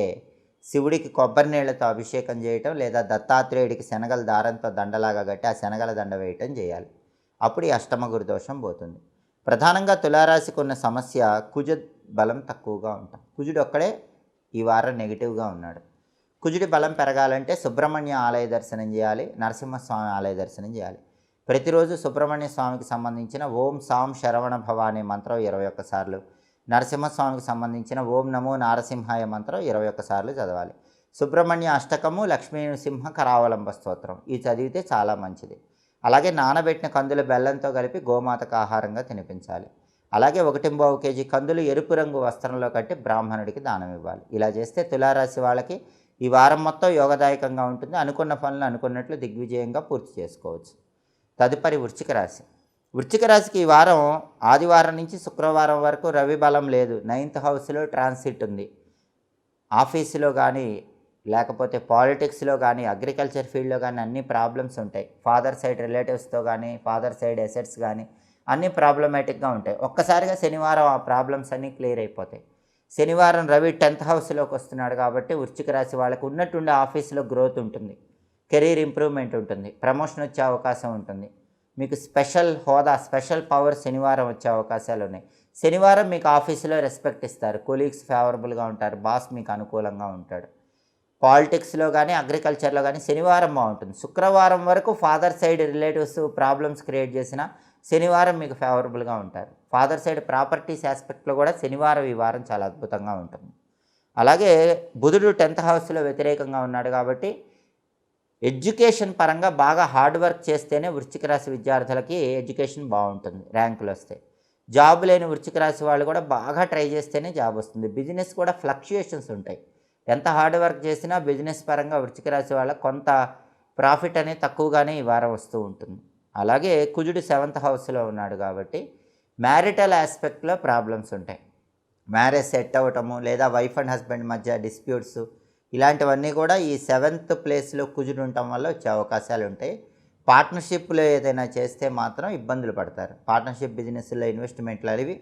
శివుడికి కొబ్బరి నీళ్లతో అభిషేకం చేయటం లేదా దత్తాత్రేయుడికి శనగల దారంతో దండలాగా కట్టి ఆ శనగల దండ వేయటం చేయాలి. అప్పుడు ఈ అష్టమ గురుదోషం పోతుంది. ప్రధానంగా తులారాశికి ఉన్న సమస్య కుజ బలం తక్కువగా ఉంటాం. కుజుడు ఒక్కడే ఈ వారం నెగిటివ్గా ఉన్నాడు. కుజుడి బలం పెరగాలంటే సుబ్రహ్మణ్య ఆలయ దర్శనం చేయాలి, నరసింహస్వామి ఆలయ దర్శనం చేయాలి. ప్రతిరోజు సుబ్రహ్మణ్య స్వామికి సంబంధించిన ఓం సాం శరవణ భవ అనే మంత్రం 21 సార్లు, నరసింహస్వామికి సంబంధించిన ఓం నమో నారసింహాయ మంత్రం 21 సార్లు చదవాలి. సుబ్రహ్మణ్య అష్టకము, లక్ష్మీ సింహ కరావలంబ స్తోత్రం ఇది చదివితే చాలా మంచిది. అలాగే నానబెట్టిన కందుల బెల్లంతో కలిపి గోమాతకు ఆహారంగా తినిపించాలి. అలాగే 1.5 కేజీ కందులు ఎరుపు రంగు వస్త్రంలో కట్టి బ్రాహ్మణుడికి దానం ఇవ్వాలి. ఇలా చేస్తే తులారాశి వాళ్ళకి ఈ వారం మొత్తం యోగదాయకంగా ఉంటుంది. అనుకున్న పనులు అనుకున్నట్లు దిగ్విజయంగా పూర్తి చేసుకోవచ్చు. తదుపరి వృశ్చిక రాశి. వృశ్చిక రాశికి ఈ వారం ఆదివారం నుంచి శుక్రవారం వరకు రవి బలం లేదు. 9th హౌస్లో ట్రాన్సిట్ ఉంది. ఆఫీసులో కానీ లేకపోతే పాలిటిక్స్లో కానీ అగ్రికల్చర్ ఫీల్డ్లో కానీ అన్ని ప్రాబ్లమ్స్ ఉంటాయి. ఫాదర్ సైడ్ రిలేటివ్స్తో కానీ ఫాదర్ సైడ్ ఎసెట్స్ కానీ అన్నీ ప్రాబ్లమాటిక్గా ఉంటాయి. ఒక్కసారిగా శనివారం ఆ ప్రాబ్లమ్స్ అన్నీ క్లియర్ అయిపోతాయి. శనివారం రవి 10th హౌస్లోకి వస్తున్నాడు కాబట్టి వృశ్చిక రాశి వాళ్ళకి ఉన్నట్టుండి ఆఫీస్లో గ్రోత్ ఉంటుంది, కెరీర్ ఇంప్రూవ్మెంట్ ఉంటుంది, ప్రమోషన్ వచ్చే అవకాశం ఉంటుంది. మీకు స్పెషల్ హోదా, స్పెషల్ పవర్ శనివారం వచ్చే అవకాశాలు ఉన్నాయి. శనివారం మీకు ఆఫీసులో రెస్పెక్ట్ ఇస్తారు, కొలీగ్స్ ఫేవరబుల్గా ఉంటారు, బాస్ మీకు అనుకూలంగా ఉంటాడు. పాలిటిక్స్లో కానీ అగ్రికల్చర్లో కానీ శనివారం బాగుంటుంది. శుక్రవారం వరకు father side relatives problems create చేసినా శనివారం మీకు ఫేవరబుల్గా ఉంటారు. ఫాదర్ సైడ్ ప్రాపర్టీస్ ఆస్పెక్ట్లో కూడా శనివారం ఈ వారం చాలా అద్భుతంగా ఉంటుంది. అలాగే బుధుడు 10th హౌస్లో వ్యతిరేకంగా ఉన్నాడు కాబట్టి ఎడ్యుకేషన్ పరంగా బాగా హార్డ్ వర్క్ చేస్తేనే వృశ్చిక రాశి విద్యార్థులకి ఎడ్యుకేషన్ బాగుంటుంది, ర్యాంకులు వస్తాయి. జాబ్ లేని వృశ్చిక రాశి వాళ్ళు కూడా బాగా ట్రై చేస్తేనే జాబ్ వస్తుంది. బిజినెస్ కూడా ఫ్లక్చుయేషన్స్ ఉంటాయి. ఎంత హార్డ్ వర్క్ చేసినా బిజినెస్ పరంగా వృశ్చిక రాశి వాళ్ళకి కొంత ప్రాఫిట్ అనేది తక్కువగానే ఈ వారం వస్తూ ఉంటుంది. అలాగే కుజుడు 7th హౌస్లో ఉన్నాడు కాబట్టి మ్యారిటల్ ఆస్పెక్ట్లో ప్రాబ్లమ్స్ ఉంటాయి. మ్యారేజ్ సెట్ అవ్వటము లేదా వైఫ్ అండ్ హస్బెండ్ మధ్య డిస్ప్యూట్స్ ఇలాంటివన్నీ కూడా ఈ 7th ప్లేస్లో కుజుడు ఉండటం వల్ల వచ్చే అవకాశాలు ఉంటాయి. పార్ట్నర్షిప్లో ఏదైనా చేస్తే మాత్రం ఇబ్బందులు పడతారు. పార్ట్నర్షిప్ బిజినెస్లో ఇన్వెస్ట్మెంట్లు అనేవి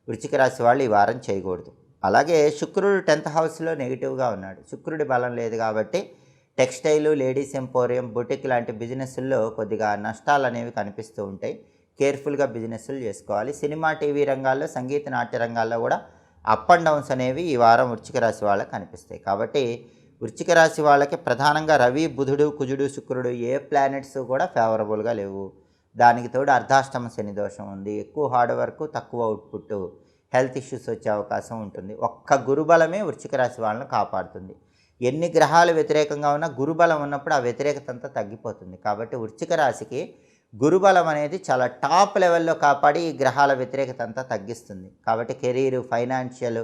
వృశ్చిక రాశి వాళ్ళు ఈ వారం చేయకూడదు. అలాగే శుక్రుడు 10th హౌస్లో నెగిటివ్గా ఉన్నాడు. శుక్రుడి బలం లేదు కాబట్టి టెక్స్టైలు, లేడీస్ ఎంపోరియం, బుటిక్ లాంటి బిజినెస్ల్లో కొద్దిగా నష్టాలు అనేవి కనిపిస్తూ ఉంటాయి. కేర్ఫుల్గా బిజినెస్లు చేసుకోవాలి. సినిమా, టీవీ రంగాల్లో, సంగీత, నాట్య రంగాల్లో కూడా అప్ అండ్ డౌన్స్ అనేవి ఈ వారం వృశ్చిక రాశి వాళ్ళకి కనిపిస్తాయి. కాబట్టి వృశ్చిక రాశి వాళ్ళకి ప్రధానంగా రవి, బుధుడు, కుజుడు, శుక్రుడు ఏ ప్లానెట్స్ కూడా ఫేవరబుల్గా లేవు. దానికి తోడు అర్ధాష్టమ శని దోషం ఉంది. ఎక్కువ హార్డ్ వర్క్, తక్కువ అవుట్పుట్, హెల్త్ ఇష్యూస్ వచ్చే అవకాశం ఉంటుంది. ఒక్క గురుబలమే వృశ్చిక రాశి వాళ్ళని కాపాడుతుంది. ఎన్ని గ్రహాలు వ్యతిరేకంగా ఉన్నా గురుబలం ఉన్నప్పుడు ఆ వ్యతిరేకత అంతా తగ్గిపోతుంది. కాబట్టి వృశ్చిక రాశికి గురుబలం అనేది చాలా టాప్ లెవెల్లో కాపాడి ఈ గ్రహాల వ్యతిరేకత అంతా తగ్గిస్తుంది. కాబట్టి career, financial,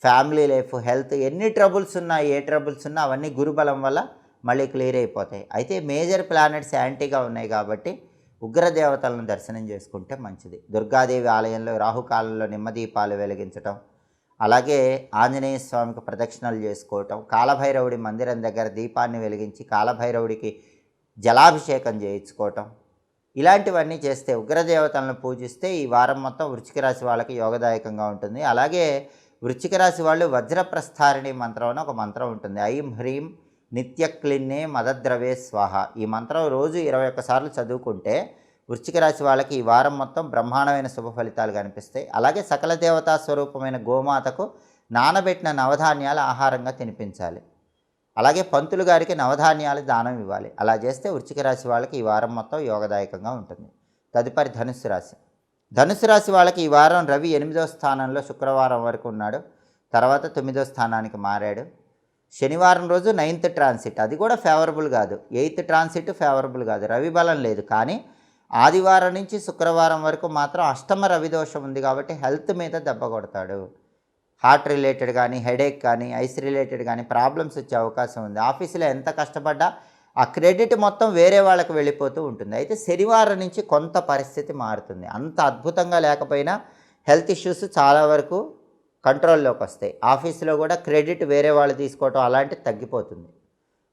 family life, health ఎన్ని ట్రబుల్స్ ఉన్నా, ఏ ట్రబుల్స్ ఉన్నా అవన్నీ గురుబలం వల్ల మళ్ళీ క్లియర్ అయిపోతాయి. అయితే మేజర్ ప్లానెట్స్ యాంటీగా ఉన్నాయి కాబట్టి ఉగ్రదేవతలను దర్శనం చేసుకుంటే మంచిది. దుర్గాదేవి ఆలయంలో రాహుకాలంలో నిమ్మదీపాలు వెలిగించటం, అలాగే ఆంజనేయ స్వామికి ప్రదక్షిణలు చేసుకోవటం, కాలభైరవుడి మందిరం దగ్గర దీపాన్ని వెలిగించి కాలభైరవుడికి జలాభిషేకం చేయించుకోవటం, ఇలాంటివన్నీ చేస్తే ఉగ్రదేవతలను పూజిస్తే ఈ వారం మొత్తం వృశ్చిక రాశి వాళ్ళకి యోగదాయకంగా ఉంటుంది. అలాగే వృశ్చిక రాశి వాళ్ళు వజ్రప్రస్థారిణి మంత్రం అని ఒక మంత్రం ఉంటుంది. ఐం హ్రీం నిత్యక్లిన్నే మదద్రవే స్వాహ. ఈ మంత్రం రోజు 21 సార్లు చదువుకుంటే వృశ్చిక రాశి వాళ్ళకి ఈ వారం మొత్తం బ్రహ్మాండమైన శుభ ఫలితాలు కనిపిస్తాయి. అలాగే సకల దేవతా స్వరూపమైన గోమాతకు నానబెట్టిన నవధాన్యాలు ఆహారంగా తినిపించాలి. అలాగే పంతులు గారికి నవధాన్యాలు దానం ఇవ్వాలి. అలా చేస్తే వృశ్చిక రాశి వాళ్ళకి ఈ వారం మొత్తం యోగదాయకంగా ఉంటుంది. తదుపరి ధనుస్సు రాశి. ధనుస్సు రాశి వాళ్ళకి ఈ వారం రవి 8వ స్థానంలో శుక్రవారం వరకు ఉన్నాడు. తర్వాత 9వ స్థానానికి మారాడు. శనివారం రోజు 9th ట్రాన్సిట్, అది కూడా ఫేవరబుల్ కాదు. 8th ట్రాన్సిట్ ఫేవరబుల్ కాదు, రవి బలం లేదు. కానీ ఆదివారం నుంచి శుక్రవారం వరకు మాత్రం అష్టమ రవి దోషం ఉంది కాబట్టి హెల్త్ మీద దెబ్బ కొడతాడు. హార్ట్ రిలేటెడ్ కానీ, హెడేక్ కానీ, ఐస్ రిలేటెడ్ కానీ ప్రాబ్లమ్స్ వచ్చే అవకాశం ఉంది. ఆఫీసులో ఎంత కష్టపడ్డా ఆ క్రెడిట్ మొత్తం వేరే వాళ్ళకి వెళ్ళిపోతూ ఉంటుంది. అయితే శనివారం నుంచి కొంత పరిస్థితి మారుతుంది. అంత అద్భుతంగా లేకపోయినా హెల్త్ ఇష్యూస్ చాలా వరకు కంట్రోల్లోకి వస్తాయి. ఆఫీసులో కూడా క్రెడిట్ వేరే వాళ్ళు తీసుకోవటం అలాంటిది తగ్గిపోతుంది.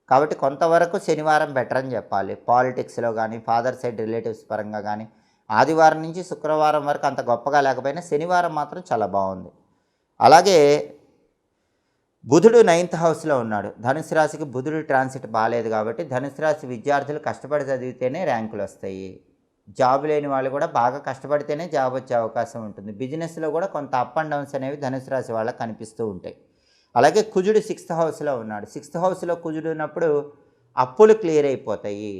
కాబట్టి కొంతవరకు శనివారం బెటర్ అని చెప్పాలి. పాలిటిక్స్లో కానీ, ఫాదర్ సైడ్ రిలేటివ్స్ పరంగా కానీ ఆదివారం నుంచి శుక్రవారం వరకు అంత గొప్పగా లేకపోయినా శనివారం మాత్రం చాలా బాగుంది. అలాగే బుధుడు 9th హౌస్లో ఉన్నాడు. ధనుసు రాశికి బుధుడు ట్రాన్సిట్ బాగాలేదు కాబట్టి ధనుసు రాశి విద్యార్థులు కష్టపడి చదివితేనే ర్యాంకులు వస్తాయి. జాబ్ లేని వాళ్ళు కూడా బాగా కష్టపడితేనే జాబ్ వచ్చే అవకాశం ఉంటుంది. బిజినెస్లో కూడా కొంత అప్ అండ్ డౌన్స్ అనేవి ధనుసు రాశి వాళ్ళకి కనిపిస్తూ ఉంటాయి. అలాగే కుజుడు 6th హౌస్లో ఉన్నాడు. 6th హౌస్లో కుజుడు ఉన్నప్పుడు అప్పులు క్లియర్ అయిపోతాయి.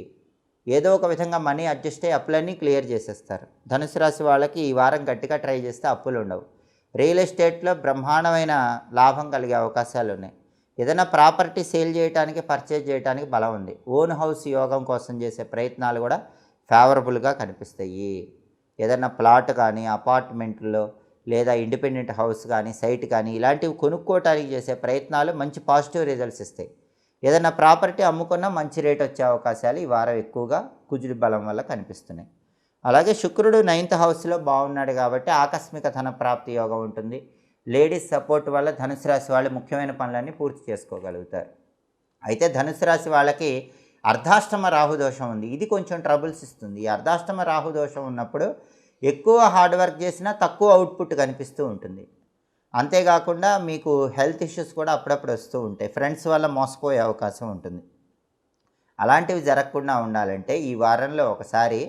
ఏదో ఒక విధంగా మనీ అడ్జస్ట్ అయ్యి అప్పులన్నీ క్లియర్ చేసేస్తారు. ధనుసు రాశి వాళ్ళకి ఈ వారం గట్టిగా ట్రై చేస్తే అప్పులు ఉండవు. రియల్ ఎస్టేట్లో బ్రహ్మాండమైన లాభం కలిగే అవకాశాలు ఉన్నాయి. ఏదైనా ప్రాపర్టీ సేల్ చేయడానికి, పర్చేజ్ చేయడానికి బలం ఉంది. ఓన్ హౌస్ యోగం కోసం చేసే ప్రయత్నాలు కూడా ఫేవరబుల్గా కనిపిస్తాయి. ఏదైనా ప్లాట్ కానీ అపార్ట్మెంట్లో లేదా ఇండిపెండెంట్ హౌస్ కానీ సైట్ కానీ ఇలాంటివి కొనుక్కోవటానికి చేసే ప్రయత్నాలు మంచి పాజిటివ్ రిజల్ట్స్ ఇస్తాయి. ఏదైనా ప్రాపర్టీ అమ్ముకున్నా మంచి రేట్ వచ్చే అవకాశాలు ఈ వారం ఎక్కువగా కుజుడి బలం వల్ల కనిపిస్తున్నాయి. అలాగే శుక్రుడు 9th హౌస్లో బాగున్నాడు కాబట్టి ఆకస్మిక ధన ప్రాప్తి యోగం ఉంటుంది. లేడీస్ సపోర్ట్ వల్ల ధనుసు రాశి వాళ్ళు ముఖ్యమైన పనులన్నీ పూర్తి చేసుకోగలుగుతారు. అయితే ధనుసు రాశి వాళ్ళకి అర్ధాష్టమ రాహుదోషం ఉంది. ఇది కొంచెం ట్రబుల్స్ ఇస్తుంది. ఈ అర్ధాష్టమ రాహుదోషం ఉన్నప్పుడు ఎక్కువ హార్డ్ వర్క్ చేసినా తక్కువ అవుట్పుట్ కనిపిస్తూ ఉంటుంది. అంతేకాకుండా మీకు హెల్త్ ఇష్యూస్ కూడా అప్పుడప్పుడు వస్తూ ఉంటాయి. ఫ్రెండ్స్ వల్ల మోసపోయే అవకాశం ఉంటుంది. అలాంటివి జరగకుండా ఉండాలంటే ఈ వారంలో ఒకసారి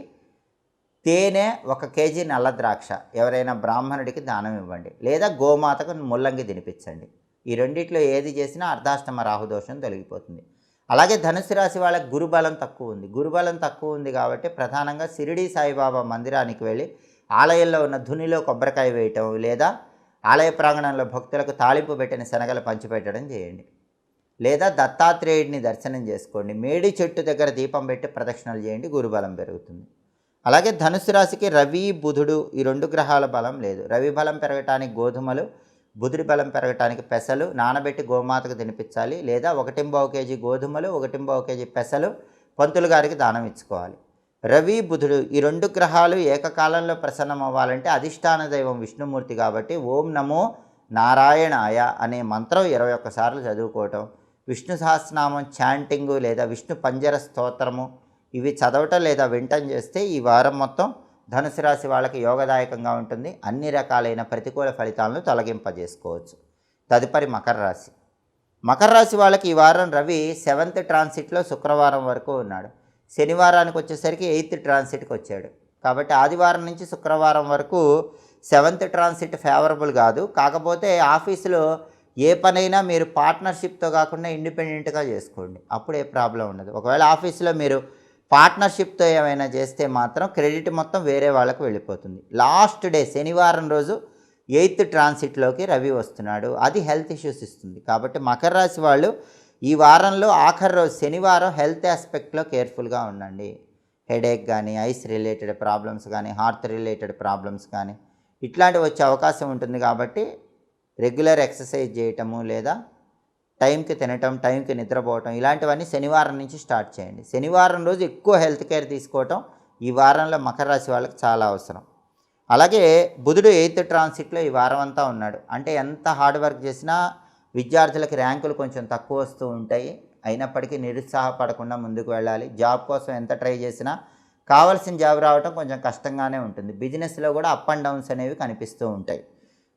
తేనె 1 కేజీ నల్ల ద్రాక్ష ఎవరైనా బ్రాహ్మణుడికి దానం ఇవ్వండి, లేదా గోమాతకు ముల్లంగి తినిపించండి. ఈ రెండిట్లో ఏది చేసినా అర్ధాష్టమ రాహుదోషం తొలగిపోతుంది. అలాగే ధనుసు రాశి వాళ్ళకి గురుబలం తక్కువ ఉంది. గురుబలం తక్కువ ఉంది కాబట్టి ప్రధానంగా షిరిడీ సాయిబాబా మందిరానికి వెళ్ళి ఆలయంలో ఉన్న ధునిలో కొబ్బరికాయ వేయటం, లేదా ఆలయ ప్రాంగణంలో భక్తులకు తాళింపు పెట్టిన శనగలు పంచిపెట్టడం చేయండి. లేదా దత్తాత్రేయుడిని దర్శనం చేసుకోండి. మేడి చెట్టు దగ్గర దీపం పెట్టి ప్రదక్షిణలు చేయండి, గురుబలం పెరుగుతుంది. అలాగే ధనుసు రాశికి రవి బుధుడు ఈ 2 గ్రహాల బలం లేదు. రవి బలం పెరగటానికి గోధుమలు, బుధుడి బలం పెరగటానికి పెసలు నానబెట్టి గోమాతకు తినిపించాలి, లేదా 1.25 కేజీ గోధుమలు 1.25 కేజీ పెసలు పంతులు గారికి దానం ఇచ్చుకోవాలి. రవి బుధుడు ఈ 2 గ్రహాలు ఏకకాలంలో ప్రసన్నం అవ్వాలంటే అధిష్టాన దైవం విష్ణుమూర్తి కాబట్టి ఓం నమో నారాయణాయ అనే మంత్రం 21 సార్లు చదువుకోవటం, విష్ణు సహస్రనామం చాంటింగు లేదా విష్ణు పంజర స్తోత్రము ఇవి చదవటం లేదా వింటం చేస్తే ఈ వారం మొత్తం ధనుసు రాశి వాళ్ళకి యోగదాయకంగా ఉంటుంది. అన్ని రకాలైన ప్రతికూల ఫలితాలను తొలగింపజేసుకోవచ్చు. తదుపరి మకర రాశి. మకర రాశి వాళ్ళకి ఈ వారం రవి 7th ట్రాన్సిట్లో శుక్రవారం వరకు ఉన్నాడు. శనివారానికి వచ్చేసరికి 8th ట్రాన్సిట్కి వచ్చాడు. కాబట్టి ఆదివారం నుంచి శుక్రవారం వరకు 7th ట్రాన్సిట్ ఫేవరబుల్ కాదు. కాకపోతే ఆఫీసులో ఏ పనైనా మీరు పార్ట్నర్షిప్తో కాకుండా ఇండిపెండెంట్గా చేసుకోండి, అప్పుడు ఏ ప్రాబ్లం ఉండదు. ఒకవేళ ఆఫీసులో మీరు పార్ట్నర్షిప్తో ఏమైనా చేస్తే మాత్రం క్రెడిట్ మొత్తం వేరే వాళ్ళకు వెళ్ళిపోతుంది. లాస్ట్ డే శనివారం రోజు 8th ట్రాన్సిట్లోకి రవి వస్తున్నాడు. అది హెల్త్ ఇష్యూస్ ఇస్తుంది. కాబట్టి మకర రాశి వాళ్ళు ఈ వారంలో ఆఖరి రోజు శనివారం హెల్త్ ఆస్పెక్ట్లో కేర్ఫుల్గా ఉండండి. హెడేక్ కానీ, ఐస్ రిలేటెడ్ ప్రాబ్లమ్స్ కానీ, హార్ట్ రిలేటెడ్ ప్రాబ్లమ్స్ కానీ ఇట్లాంటివి వచ్చే అవకాశం ఉంటుంది. కాబట్టి రెగ్యులర్ ఎక్సర్సైజ్ చేయటము, లేదా టైంకి తినటం, టైంకి నిద్రపోవటం ఇలాంటివన్నీ శనివారం నుంచి స్టార్ట్ చేయండి. శనివారం రోజు ఎక్కువ హెల్త్ కేర్ తీసుకోవటం ఈ వారంలో మకర రాశి వాళ్ళకి చాలా అవసరం. అలాగే బుధుడు 8th ట్రాన్సిట్లో ఈ వారం అంతా ఉన్నాడు. అంటే ఎంత హార్డ్ వర్క్ చేసినా విద్యార్థులకి ర్యాంకులు కొంచెం తక్కువ వస్తూ ఉంటాయి. అయినప్పటికీ నిరుత్సాహపడకుండా ముందుకు వెళ్ళాలి. జాబ్ కోసం ఎంత ట్రై చేసినా కావాల్సిన జాబ్ రావటం కొంచెం కష్టంగానే ఉంటుంది. బిజినెస్లో కూడా అప్ అండ్ డౌన్స్ అనేవి కనిపిస్తూ ఉంటాయి.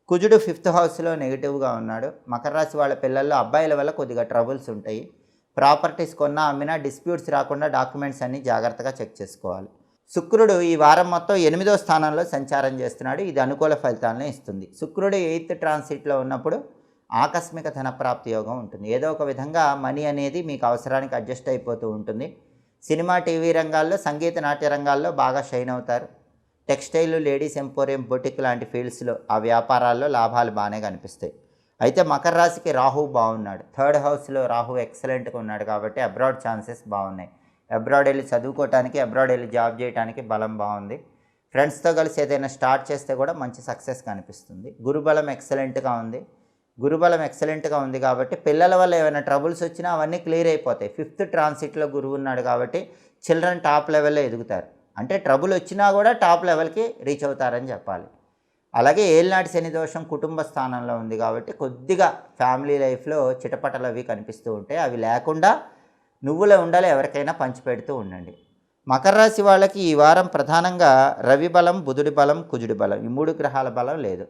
కుజుడు 5th హౌస్లో నెగిటివ్గా ఉన్నాడు. మకర రాశి వాళ్ళ పిల్లల్లో అబ్బాయిల వల్ల కొద్దిగా ట్రబుల్స్ ఉంటాయి. ప్రాపర్టీస్ కొన్నా అమ్మినా డిస్ప్యూట్స్ రాకుండా డాక్యుమెంట్స్ అన్నీ జాగ్రత్తగా చెక్ చేసుకోవాలి. శుక్రుడు ఈ వారం మొత్తం 8వ స్థానంలో సంచారం చేస్తున్నాడు. ఇది అనుకూల ఫలితాలను ఇస్తుంది. శుక్రుడు 8th ట్రాన్సిట్లో ఉన్నప్పుడు ఆకస్మిక ధనప్రాప్తి యోగం ఉంటుంది. ఏదో ఒక విధంగా మనీ అనేది మీకు అవసరానికి అడ్జస్ట్ అయిపోతూ ఉంటుంది. సినిమా, టీవీ రంగాల్లో, సంగీత నాట్య రంగాల్లో బాగా షైన్ అవుతారు. టెక్స్టైల్, లేడీస్ ఎంపోరియం, బొటిక్ లాంటి ఫీల్డ్స్లో ఆ వ్యాపారాల్లో లాభాలు బాగానే కనిపిస్తాయి. అయితే మకర రాశికి రాహు బాగున్నాడు. 3rd హౌస్లో రాహు ఎక్సలెంట్గా ఉన్నాడు కాబట్టి అబ్రాడ్ ఛాన్సెస్ బాగున్నాయి. అబ్రాడ్ వెళ్ళి చదువుకోవటానికి, అబ్రాడ్ వెళ్ళి జాబ్ చేయడానికి బలం బాగుంది. ఫ్రెండ్స్తో కలిసి ఏదైనా స్టార్ట్ చేస్తే కూడా మంచి సక్సెస్ కనిపిస్తుంది. గురుబలం ఎక్సలెంట్గా ఉంది. గురుబలం ఎక్సలెంట్గా ఉంది కాబట్టి పిల్లల వల్ల ఏమైనా ట్రబుల్స్ వచ్చినా అవన్నీ క్లియర్ అయిపోతాయి. 5th ట్రాన్సిట్లో గురువు ఉన్నాడు కాబట్టి చిల్డ్రన్ టాప్ లెవెల్లో ఎదుగుతారు. అంటే ట్రబుల్ వచ్చినా కూడా టాప్ లెవెల్కి రీచ్ అవుతారని చెప్పాలి. అలాగే ఏలినాటి శని దోషం కుటుంబ స్థానంలో ఉంది కాబట్టి కొద్దిగా ఫ్యామిలీ లైఫ్లో చిటపటలు అవి కనిపిస్తూ ఉంటాయి. అవి లేకుండా నువ్వుల ఉండాలి ఎవరికైనా పంచిపెడుతూ ఉండండి. మకర రాశి వాళ్ళకి ఈ వారం ప్రధానంగా రవి బలం, బుధుడి బలం, కుజుడి బలం ఈ 3 గ్రహాల బలం లేదు.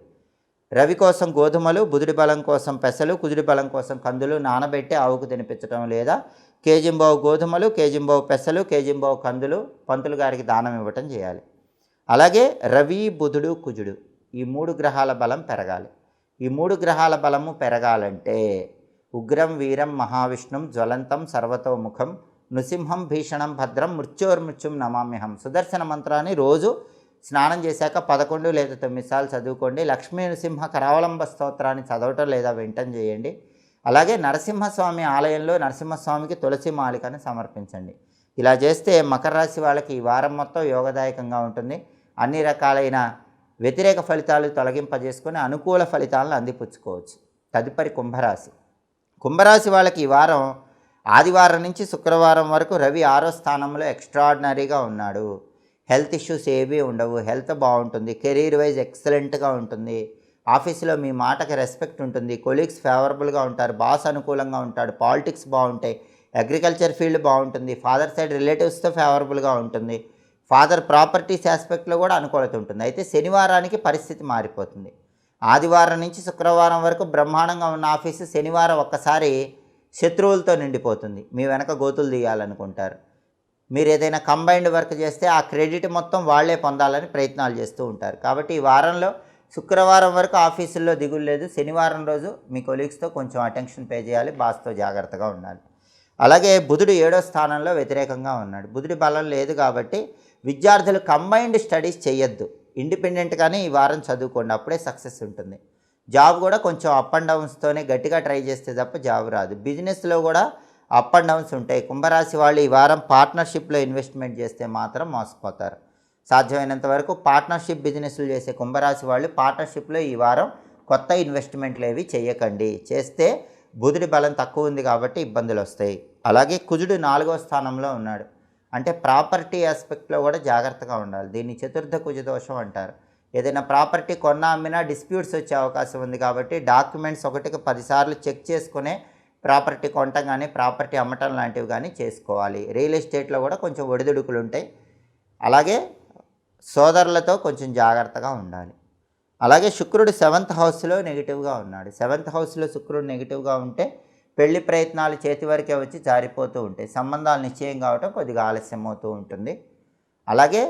రవి కోసం గోధుమలు, బుధుడి బలం కోసం పెసలు, కుజుడి బలం కోసం కందులు నానబెట్టి ఆవుకు తినిపించడం, లేదా కేజింబావు గోధుమలు, కేజింబావు పెసలు, కేజింబావు కందులు పంతులు గారికి దానం ఇవ్వటం చేయాలి. అలాగే రవి, బుధుడు, కుజుడు ఈ 3 గ్రహాల బలం పెరగాలి. ఈ 3 గ్రహాల బలము పెరగాలంటే ఉగ్రం వీరం మహావిష్ణుం జ్వలంతం సర్వతోముఖం నృసింహం భీషణం భద్రం మృత్యోర్మృత్యుం నమామ్యహం సుదర్శన మంత్రాన్ని రోజు స్నానం చేశాక 11 లేదా 9 సార్లు చదువుకోండి. లక్ష్మీ నృసింహ కరావలంబ స్తోత్రాన్ని చదవటం లేదా వింటం చేయండి. అలాగే నరసింహస్వామి ఆలయంలో నరసింహస్వామికి తులసి మాలికను సమర్పించండి. ఇలా చేస్తే మకర రాశి వాళ్ళకి ఈ వారం మొత్తం యోగదాయకంగా ఉంటుంది. అన్ని రకాలైన వ్యతిరేక ఫలితాలు తొలగింపజేసుకొని అనుకూల ఫలితాలను అందిపుచ్చుకోవచ్చు. తదుపరి కుంభరాశి. కుంభరాశి వాళ్ళకి ఈ వారం ఆదివారం నుంచి శుక్రవారం వరకు రవి 6వ స్థానంలో ఎక్స్ట్రాడినరీగా ఉన్నాడు. హెల్త్ ఇష్యూస్ ఏవీ ఉండవు, హెల్త్ బాగుంటుంది, కెరీర్ వైజ్ ఎక్సలెంట్గా ఉంటుంది, ఆఫీసులో మీ మాటకి రెస్పెక్ట్ ఉంటుంది, కొలీగ్స్ ఫేవరబుల్గా ఉంటారు, బాస్ అనుకూలంగా ఉంటాడు, పాలిటిక్స్ బాగుంటాయి, అగ్రికల్చర్ ఫీల్డ్ బాగుంటుంది, ఫాదర్ సైడ్ రిలేటివ్స్తో ఫేవరబుల్గా ఉంటుంది, ఫాదర్ ప్రాపర్టీస్ ఆస్పెక్ట్లో కూడా అనుకూలత ఉంటుంది. అయితే శనివారానికి పరిస్థితి మారిపోతుంది. ఆదివారం నుంచి శుక్రవారం వరకు బ్రహ్మాండంగా ఉన్న ఆఫీసు శనివారం ఒక్కసారి శత్రువులతో నిండిపోతుంది. మీ వెనక గోతులు తీయాలనుకుంటారు. మీరు ఏదైనా కంబైన్డ్ వర్క్ చేస్తే ఆ క్రెడిట్ మొత్తం వాళ్ళే పొందాలని ప్రయత్నాలు చేస్తూ ఉంటారు. కాబట్టి ఈ వారంలో శుక్రవారం వరకు ఆఫీసుల్లో దిగులు లేదు. శనివారం రోజు మీ కొలీగ్స్తో కొంచెం అటెన్షన్ పే చేయాలి, బాస్తో జాగ్రత్తగా ఉండాలి. అలాగే బుధుడు 7వ స్థానంలో వ్యతిరేకంగా ఉన్నాడు. బుధుడి బలం లేదు కాబట్టి విద్యార్థులు కంబైన్డ్ స్టడీస్ చేయొద్దు, ఇండిపెండెంట్గానే ఈ వారం చదువుకోండి, అప్పుడే సక్సెస్ ఉంటుంది. జాబ్ కూడా కొంచెం అప్ అండ్ డౌన్స్తోనే గట్టిగా ట్రై చేస్తే తప్ప జాబ్ రాదు. బిజినెస్లో కూడా అప్ అండ్ డౌన్స్ ఉంటాయి. కుంభరాశి వాళ్ళు ఈ వారం పార్ట్నర్షిప్లో ఇన్వెస్ట్మెంట్ చేస్తే మాత్రం మోసపోతారు. సాధ్యమైనంత వరకు పార్ట్నర్షిప్ బిజినెస్లు చేసే కుంభరాశి వాళ్ళు పార్ట్నర్షిప్లో ఈ వారం కొత్త ఇన్వెస్ట్మెంట్లు ఏవి చేయకండి. చేస్తే బుధుడి బలం తక్కువ ఉంది కాబట్టి ఇబ్బందులు వస్తాయి. అలాగే కుజుడు 4వ స్థానంలో ఉన్నాడు. అంటే ప్రాపర్టీ ఆస్పెక్ట్లో కూడా జాగ్రత్తగా ఉండాలి. దీన్ని చతుర్థ కుజ దోషం అంటారు. ఏదైనా ప్రాపర్టీ కొన్నా అమ్మినా డిస్ప్యూట్స్ వచ్చే అవకాశం ఉంది కాబట్టి డాక్యుమెంట్స్ ఒకటికి 10 సార్లు చెక్ చేసుకునే ప్రాపర్టీ కొనటం కానీ ప్రాపర్టీ అమ్మటం లాంటివి కానీ చేసుకోవాలి. రియల్ ఎస్టేట్లో కూడా కొంచెం ఒడిదుడుకులు ఉంటాయి. అలాగే సోదరులతో కొంచెం జాగ్రత్తగా ఉండాలి. అలాగే శుక్రుడు 7th హౌస్లో నెగిటివ్గా ఉన్నాడు. 7th హౌస్లో శుక్రుడు నెగిటివ్గా ఉంటే పెళ్లి ప్రయత్నాలు చేతి వరకే వచ్చి జారిపోతూ ఉంటాయి. సంబంధాలు నిశ్చయం కావటం కొద్దిగా ఆలస్యం అవుతూ ఉంటుంది. అలాగే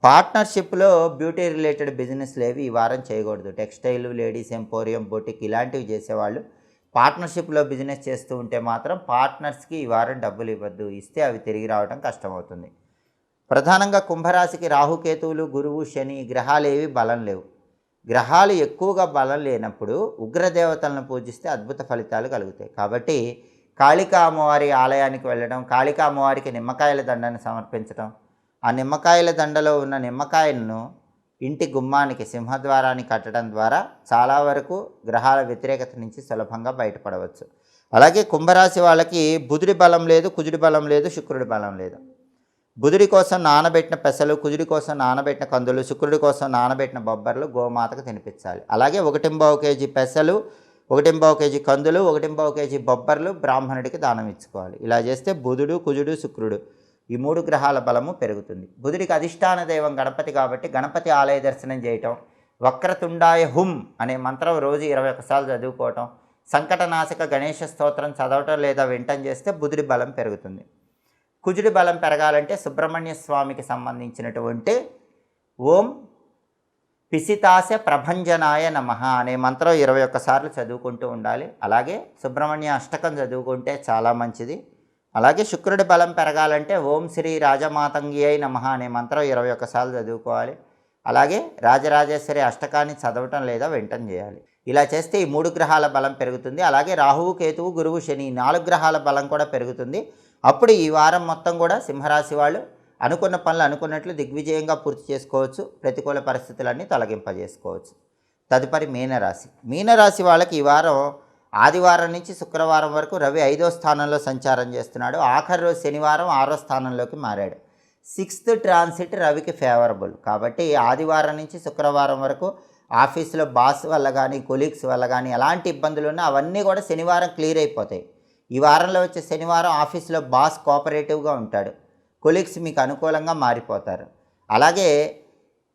పార్ట్నర్షిప్లో బ్యూటీ రిలేటెడ్ బిజినెస్లు ఏవి ఈ వారం చేయకూడదు. టెక్స్టైల్, లేడీస్ ఎంపోరియం, బొటిక్ ఇలాంటివి చేసేవాళ్ళు పార్ట్నర్షిప్లో బిజినెస్ చేస్తూ ఉంటే మాత్రం పార్ట్నర్స్కి ఈ వారం డబ్బులు ఇవ్వద్దు. ఇస్తే అవి తిరిగి రావడం కష్టమవుతుంది. ప్రధానంగా కుంభరాశికి రాహుకేతువులు, గురువు, శని గ్రహాలు ఏవి బలం లేవు. గ్రహాలు ఎక్కువగా బలం లేనప్పుడు ఉగ్రదేవతలను పూజిస్తే అద్భుత ఫలితాలు కలుగుతాయి. కాబట్టి కాళికా అమ్మవారి ఆలయానికి వెళ్ళడం, కాళికా అమ్మవారికి నిమ్మకాయల దండను సమర్పించడం, ఆ నిమ్మకాయల దండలో ఉన్న నిమ్మకాయలను ఇంటి గుమ్మానికి, సింహద్వారానికి కట్టడం ద్వారా చాలా వరకు గ్రహాల వ్యతిరేకత నుంచి సులభంగా బయటపడవచ్చు. అలాగే కుంభరాశి వాళ్ళకి బుధుడి బలం లేదు, కుజుడి బలం లేదు, శుక్రుడి బలం లేదు. బుధుడి కోసం నానబెట్టిన పెసలు, కుజుడి కోసం నానబెట్టిన కందులు, శుక్రుడి కోసం నానబెట్టిన బొబ్బర్లు గోమాతకు తినిపించాలి. అలాగే 1.25 కేజీ పెసలు, 1.25 కేజీ కందులు, 1.25 కేజీ బొబ్బర్లు బ్రాహ్మణుడికి దానం ఇచ్చుకోవాలి. ఇలా చేస్తే బుధుడు, కుజుడు, శుక్రుడు ఈ 3 గ్రహాల బలము పెరుగుతుంది. బుధుడికి అధిష్టాన దైవం గణపతి కాబట్టి గణపతి ఆలయ దర్శనం చేయటం, వక్రతుండాయ హుం అనే మంత్రం రోజు 21 సార్లు చదువుకోవటం, సంకటనాశక గణేష స్తోత్రం చదవటం లేదా వింటం చేస్తే బుధుడి బలం పెరుగుతుంది. కుజుడి బలం పెరగాలంటే సుబ్రహ్మణ్య స్వామికి సంబంధించినటువంటి ఓం పిసితాశ ప్రభంజనాయ నమః అనే మంత్రం 21 సార్లు చదువుకుంటూ ఉండాలి. అలాగే సుబ్రహ్మణ్య అష్టకం చదువుకుంటే చాలా మంచిది. అలాగే శుక్రుడి బలం పెరగాలంటే ఓం శ్రీ రాజమాతంగియై నమః అనే మంత్రం 21 సార్లు చదువుకోవాలి. అలాగే రాజరాజేశ్వరి అష్టకాన్ని చదవటం లేదా వింటం చేయాలి. ఇలా చేస్తే ఈ 3 గ్రహాల బలం పెరుగుతుంది. అలాగే రాహువు, కేతువు, గురువు, శని 4 గ్రహాల బలం కూడా పెరుగుతుంది. అప్పుడు ఈ వారం మొత్తం కూడా సింహరాశి వాళ్ళు అనుకున్న పనులు అనుకున్నట్లు దిగ్విజయంగా పూర్తి చేసుకోవచ్చు. ప్రతికూల పరిస్థితులన్నీ తొలగింపజేసుకోవచ్చు. తదుపరి మీనరాశి. మీనరాశి వాళ్ళకి ఈ వారం ఆదివారం నుంచి శుక్రవారం వరకు రవి 5వ స్థానంలో సంచారం చేస్తున్నాడు. ఆఖరి రోజు శనివారం 6వ స్థానంలోకి మారాడు. 6th ట్రాన్సిట్ రవికి ఫేవరబుల్ కాబట్టి ఆదివారం నుంచి శుక్రవారం వరకు ఆఫీసులో బాస్ వల్ల కానీ కొలీగ్స్ వల్ల కానీ ఎలాంటి ఇబ్బందులు ఉన్నా అవన్నీ కూడా శనివారం క్లియర్ అయిపోతాయి. ఈ వారంలో వచ్చే శనివారం ఆఫీసులో బాస్ కోఆపరేటివ్గా ఉంటాడు, కొలీగ్స్ మీకు అనుకూలంగా మారిపోతారు. అలాగే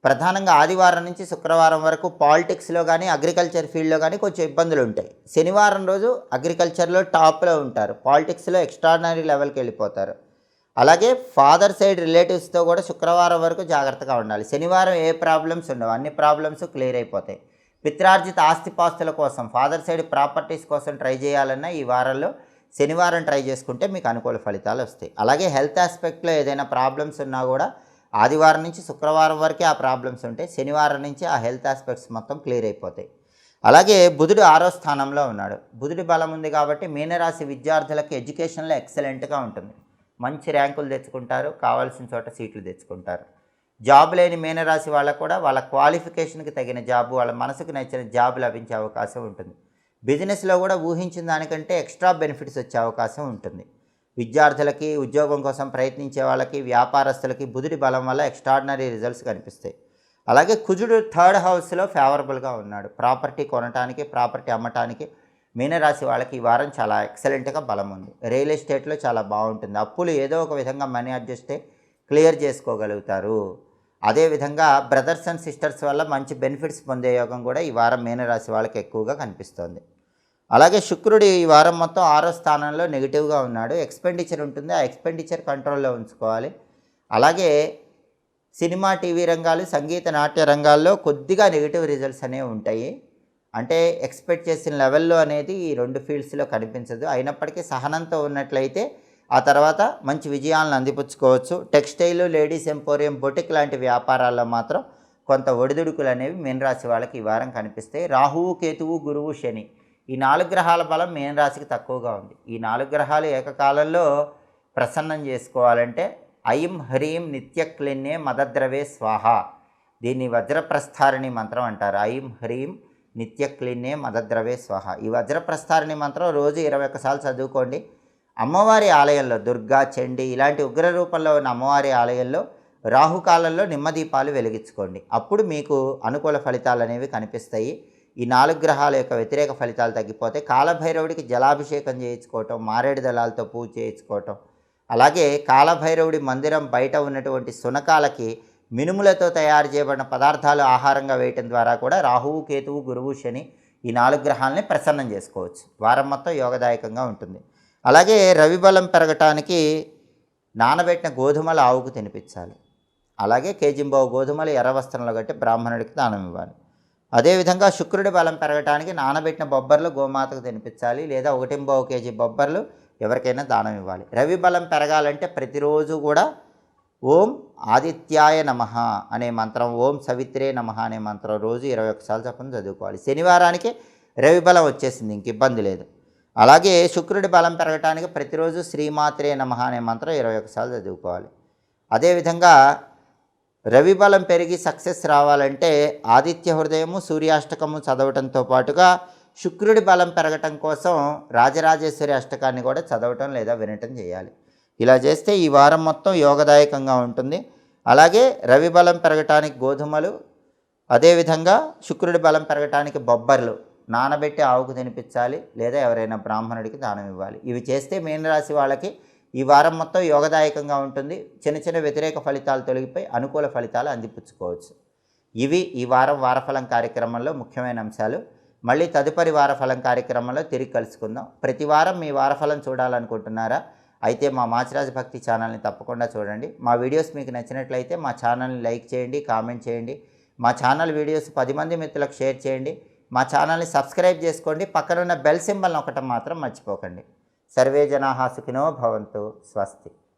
ప్రధానంగా ఆదివారం నుంచి శుక్రవారం వరకు పాలిటిక్స్లో కానీ అగ్రికల్చర్ ఫీల్డ్లో కానీ కొంచెం ఇబ్బందులు ఉంటాయి. శనివారం రోజు అగ్రికల్చర్లో టాప్లో ఉంటారు, పాలిటిక్స్లో ఎక్స్ట్రాడినరీ లెవెల్కి వెళ్ళిపోతారు. అలాగే ఫాదర్ సైడ్ రిలేటివ్స్తో కూడా శుక్రవారం వరకు జాగ్రత్తగా ఉండాలి. శనివారం ఏ ప్రాబ్లమ్స్ ఉండవు, అన్ని ప్రాబ్లమ్స్ క్లియర్ అయిపోతాయి. పిత్రార్జిత ఆస్తిపాస్తుల కోసం, ఫాదర్ సైడ్ ప్రాపర్టీస్ కోసం ట్రై చేయాలన్నా ఈ వారంలో శనివారం ట్రై చేసుకుంటే మీకు అనుకూల ఫలితాలు వస్తాయి. అలాగే హెల్త్ ఆస్పెక్ట్లో ఏదైనా ప్రాబ్లమ్స్ ఉన్నా కూడా ఆదివారం నుంచి శుక్రవారం వరకే ఆ ప్రాబ్లమ్స్ ఉంటాయి. శనివారం నుంచి ఆ హెల్త్ ఆస్పెక్ట్స్ మొత్తం క్లియర్ అయిపోతాయి. అలాగే బుధుడు 6వ స్థానంలో ఉన్నాడు. బుధుడి బలం ఉంది కాబట్టి మీనరాశి విద్యార్థులకు ఎడ్యుకేషన్లో ఎక్సలెంట్గా ఉంటుంది. మంచి ర్యాంకులు తెచ్చుకుంటారు, కావాల్సిన చోట సీట్లు తెచ్చుకుంటారు. జాబ్ లేని మీనరాశి వాళ్ళకు కూడా వాళ్ళ క్వాలిఫికేషన్కి తగిన జాబు, వాళ్ళ మనసుకు నచ్చిన జాబ్ లభించే అవకాశం ఉంటుంది. బిజినెస్లో కూడా ఊహించిన దానికంటే ఎక్స్ట్రా బెనిఫిట్స్ వచ్చే అవకాశం ఉంటుంది. విద్యార్థులకి, ఉద్యోగం కోసం ప్రయత్నించే వాళ్ళకి, వ్యాపారస్తులకి బుధుడి బలం వల్ల ఎక్స్ట్రాడినరీ రిజల్ట్స్ కనిపిస్తాయి. అలాగే కుజుడు 3rd హౌస్లో ఫేవరబుల్గా ఉన్నాడు. ప్రాపర్టీ కొనటానికి, ప్రాపర్టీ అమ్మటానికి మీనరాశి వాళ్ళకి ఈ వారం చాలా ఎక్సలెంట్గా బలం ఉంది. రియల్ ఎస్టేట్లో చాలా బాగుంటుంది. అప్పులు ఏదో ఒక విధంగా మనీ అడ్జస్ట్ క్లియర్ చేసుకోగలుగుతారు. అదేవిధంగా బ్రదర్స్ అండ్ సిస్టర్స్ వల్ల మంచి బెనిఫిట్స్ పొందే యోగం కూడా ఈ వారం మీనరాశి వాళ్ళకి ఎక్కువగా కనిపిస్తోంది. అలాగే శుక్రుడు ఈ వారం మొత్తం 6వ స్థానంలో నెగిటివ్గా ఉన్నాడు. ఎక్స్పెండిచర్ ఉంటుంది, ఆ ఎక్స్పెండిచర్ కంట్రోల్లో ఉంచుకోవాలి. అలాగే సినిమా, టీవీ రంగాలు, సంగీత, నాట్య రంగాల్లో కొద్దిగా నెగిటివ్ రిజల్ట్స్ అనేవి ఉంటాయి. అంటే ఎక్స్పెక్ట్ చేసిన లెవెల్లో అనేది ఈ 2 ఫీల్డ్స్లో కనిపించదు. అయినప్పటికీ సహనంతో ఉన్నట్లయితే ఆ తర్వాత మంచి విజయాలను అందిపుచ్చుకోవచ్చు. టెక్స్టైల్, లేడీస్ ఎంపోరియం, బొటిక్ లాంటి వ్యాపారాల్లో మాత్రం కొంత ఒడిదుడుకులు అనేవి మీనరాశి వాళ్ళకి ఈ వారం కనిపిస్తాయి. రాహువు, కేతువు, గురువు, శని ఈ 4 గ్రహాల బలం మీనరాశికి తక్కువగా ఉంది. ఈ 4 గ్రహాలు ఏకకాలంలో ప్రసన్నం చేసుకోవాలంటే ఐం హ్రీం నిత్యక్లిన్నే మదద్రవే స్వాహ, దీన్ని వజ్రప్రస్థారిణి మంత్రం అంటారు. ఐం హ్రీం నిత్యక్లిన్నే మదద్రవే స్వాహ. ఈ వజ్రప్రస్థారిణి మంత్రం రోజు 21 సార్లు చదువుకోండి. అమ్మవారి ఆలయంలో దుర్గా, చండి ఇలాంటి ఉగ్ర రూపంలో ఉన్న అమ్మవారి ఆలయంలో రాహుకాలంలో నిమ్మదీపాలు వెలిగించుకోండి. అప్పుడు మీకు అనుకూల ఫలితాలు అనేవి కనిపిస్తాయి. ఈ 4 గ్రహాల యొక్క వ్యతిరేక ఫలితాలు తగ్గిపోతే కాలభైరవుడికి జలాభిషేకం చేయించుకోవటం, మారేడు దళాలతో పూజ చేయించుకోవటం, అలాగే కాలభైరవుడి మందిరం బయట ఉన్నటువంటి శునకాలకి మినుములతో తయారు చేయబడిన పదార్థాలు ఆహారంగా వేయటం ద్వారా కూడా రాహువు, కేతువు, గురువు, శని ఈ 4 గ్రహాలని ప్రసన్నం చేసుకోవచ్చు. వారం మొత్తం యోగదాయకంగా ఉంటుంది. అలాగే రవి బలం పెరగటానికి నానబెట్టిన గోధుమలు ఆవుకు తినిపించాలి. అలాగే కేజింబావు గోధుమలు ఎర్ర వస్త్రంలో కట్టి బ్రాహ్మణుడికి దానం ఇవ్వాలి. అదేవిధంగా శుక్రుడి బలం పెరగటానికి నానబెట్టిన బొబ్బర్లు గోమాతకు తినిపించాలి, లేదా 1.5 కేజీ బొబ్బర్లు ఎవరికైనా దానం ఇవ్వాలి. రవి బలం పెరగాలంటే ప్రతిరోజు కూడా ఓం ఆదిత్యాయ నమః అనే మంత్రం, ఓం సవిత్రే నమః అనే మంత్రం రోజు 21 సార్లు చొప్పున చదువుకోవాలి. శనివారానికి రవి బలం వచ్చేసింది, ఇంక ఇబ్బంది లేదు. అలాగే శుక్రుడి బలం పెరగటానికి ప్రతిరోజు శ్రీమాత్రే నమః అనే మంత్రం 21 సార్లు చదువుకోవాలి. అదేవిధంగా రవి బలం పెరిగి సక్సెస్ రావాలంటే ఆదిత్య హృదయము, సూర్యాష్టకము చదవటంతో పాటుగా శుక్రుడి బలం పెరగటం కోసం రాజరాజేశ్వరి అష్టకాన్ని కూడా చదవటం లేదా వినటం చేయాలి. ఇలా చేస్తే ఈ వారం మొత్తం యోగదాయకంగా ఉంటుంది. అలాగే రవి బలం పెరగటానికి గోధుమలు, అదేవిధంగా శుక్రుడి బలం పెరగటానికి బొబ్బర్లు నానబెట్టి ఆవుకు తినిపించాలి, లేదా ఎవరైనా బ్రాహ్మణుడికి దానం ఇవ్వాలి. ఇవి చేస్తే మీనరాశి వాళ్ళకి ఈ వారం మొత్తం యోగదాయకంగా ఉంటుంది. చిన్న చిన్న వ్యతిరేక ఫలితాలు తొలగిపోయి అనుకూల ఫలితాలు అందిపుచ్చుకోవచ్చు. ఇవి ఈ వారం వారఫలం కార్యక్రమంలో ముఖ్యమైన అంశాలు. మళ్ళీ తదుపరి వారఫలం కార్యక్రమంలో తిరిగి కలుసుకుందాం. ప్రతి వారం మీ వారఫలం చూడాలనుకుంటున్నారా? అయితే మా మాచిరాజ్ భక్తి ఛానల్ని తప్పకుండా చూడండి. మా వీడియోస్ మీకు నచ్చినట్లయితే మా ఛానల్ని లైక్ చేయండి, కామెంట్ చేయండి. మా ఛానల్ వీడియోస్ 10 మంది మిత్రులకు షేర్ చేయండి. మా ఛానల్ని సబ్స్క్రైబ్ చేసుకోండి. పక్కనున్న బెల్ సింబల్ నొక్కటం మాత్రం మర్చిపోకండి. సర్వే జనాః సుఖినో భవంతు. స్వస్తి.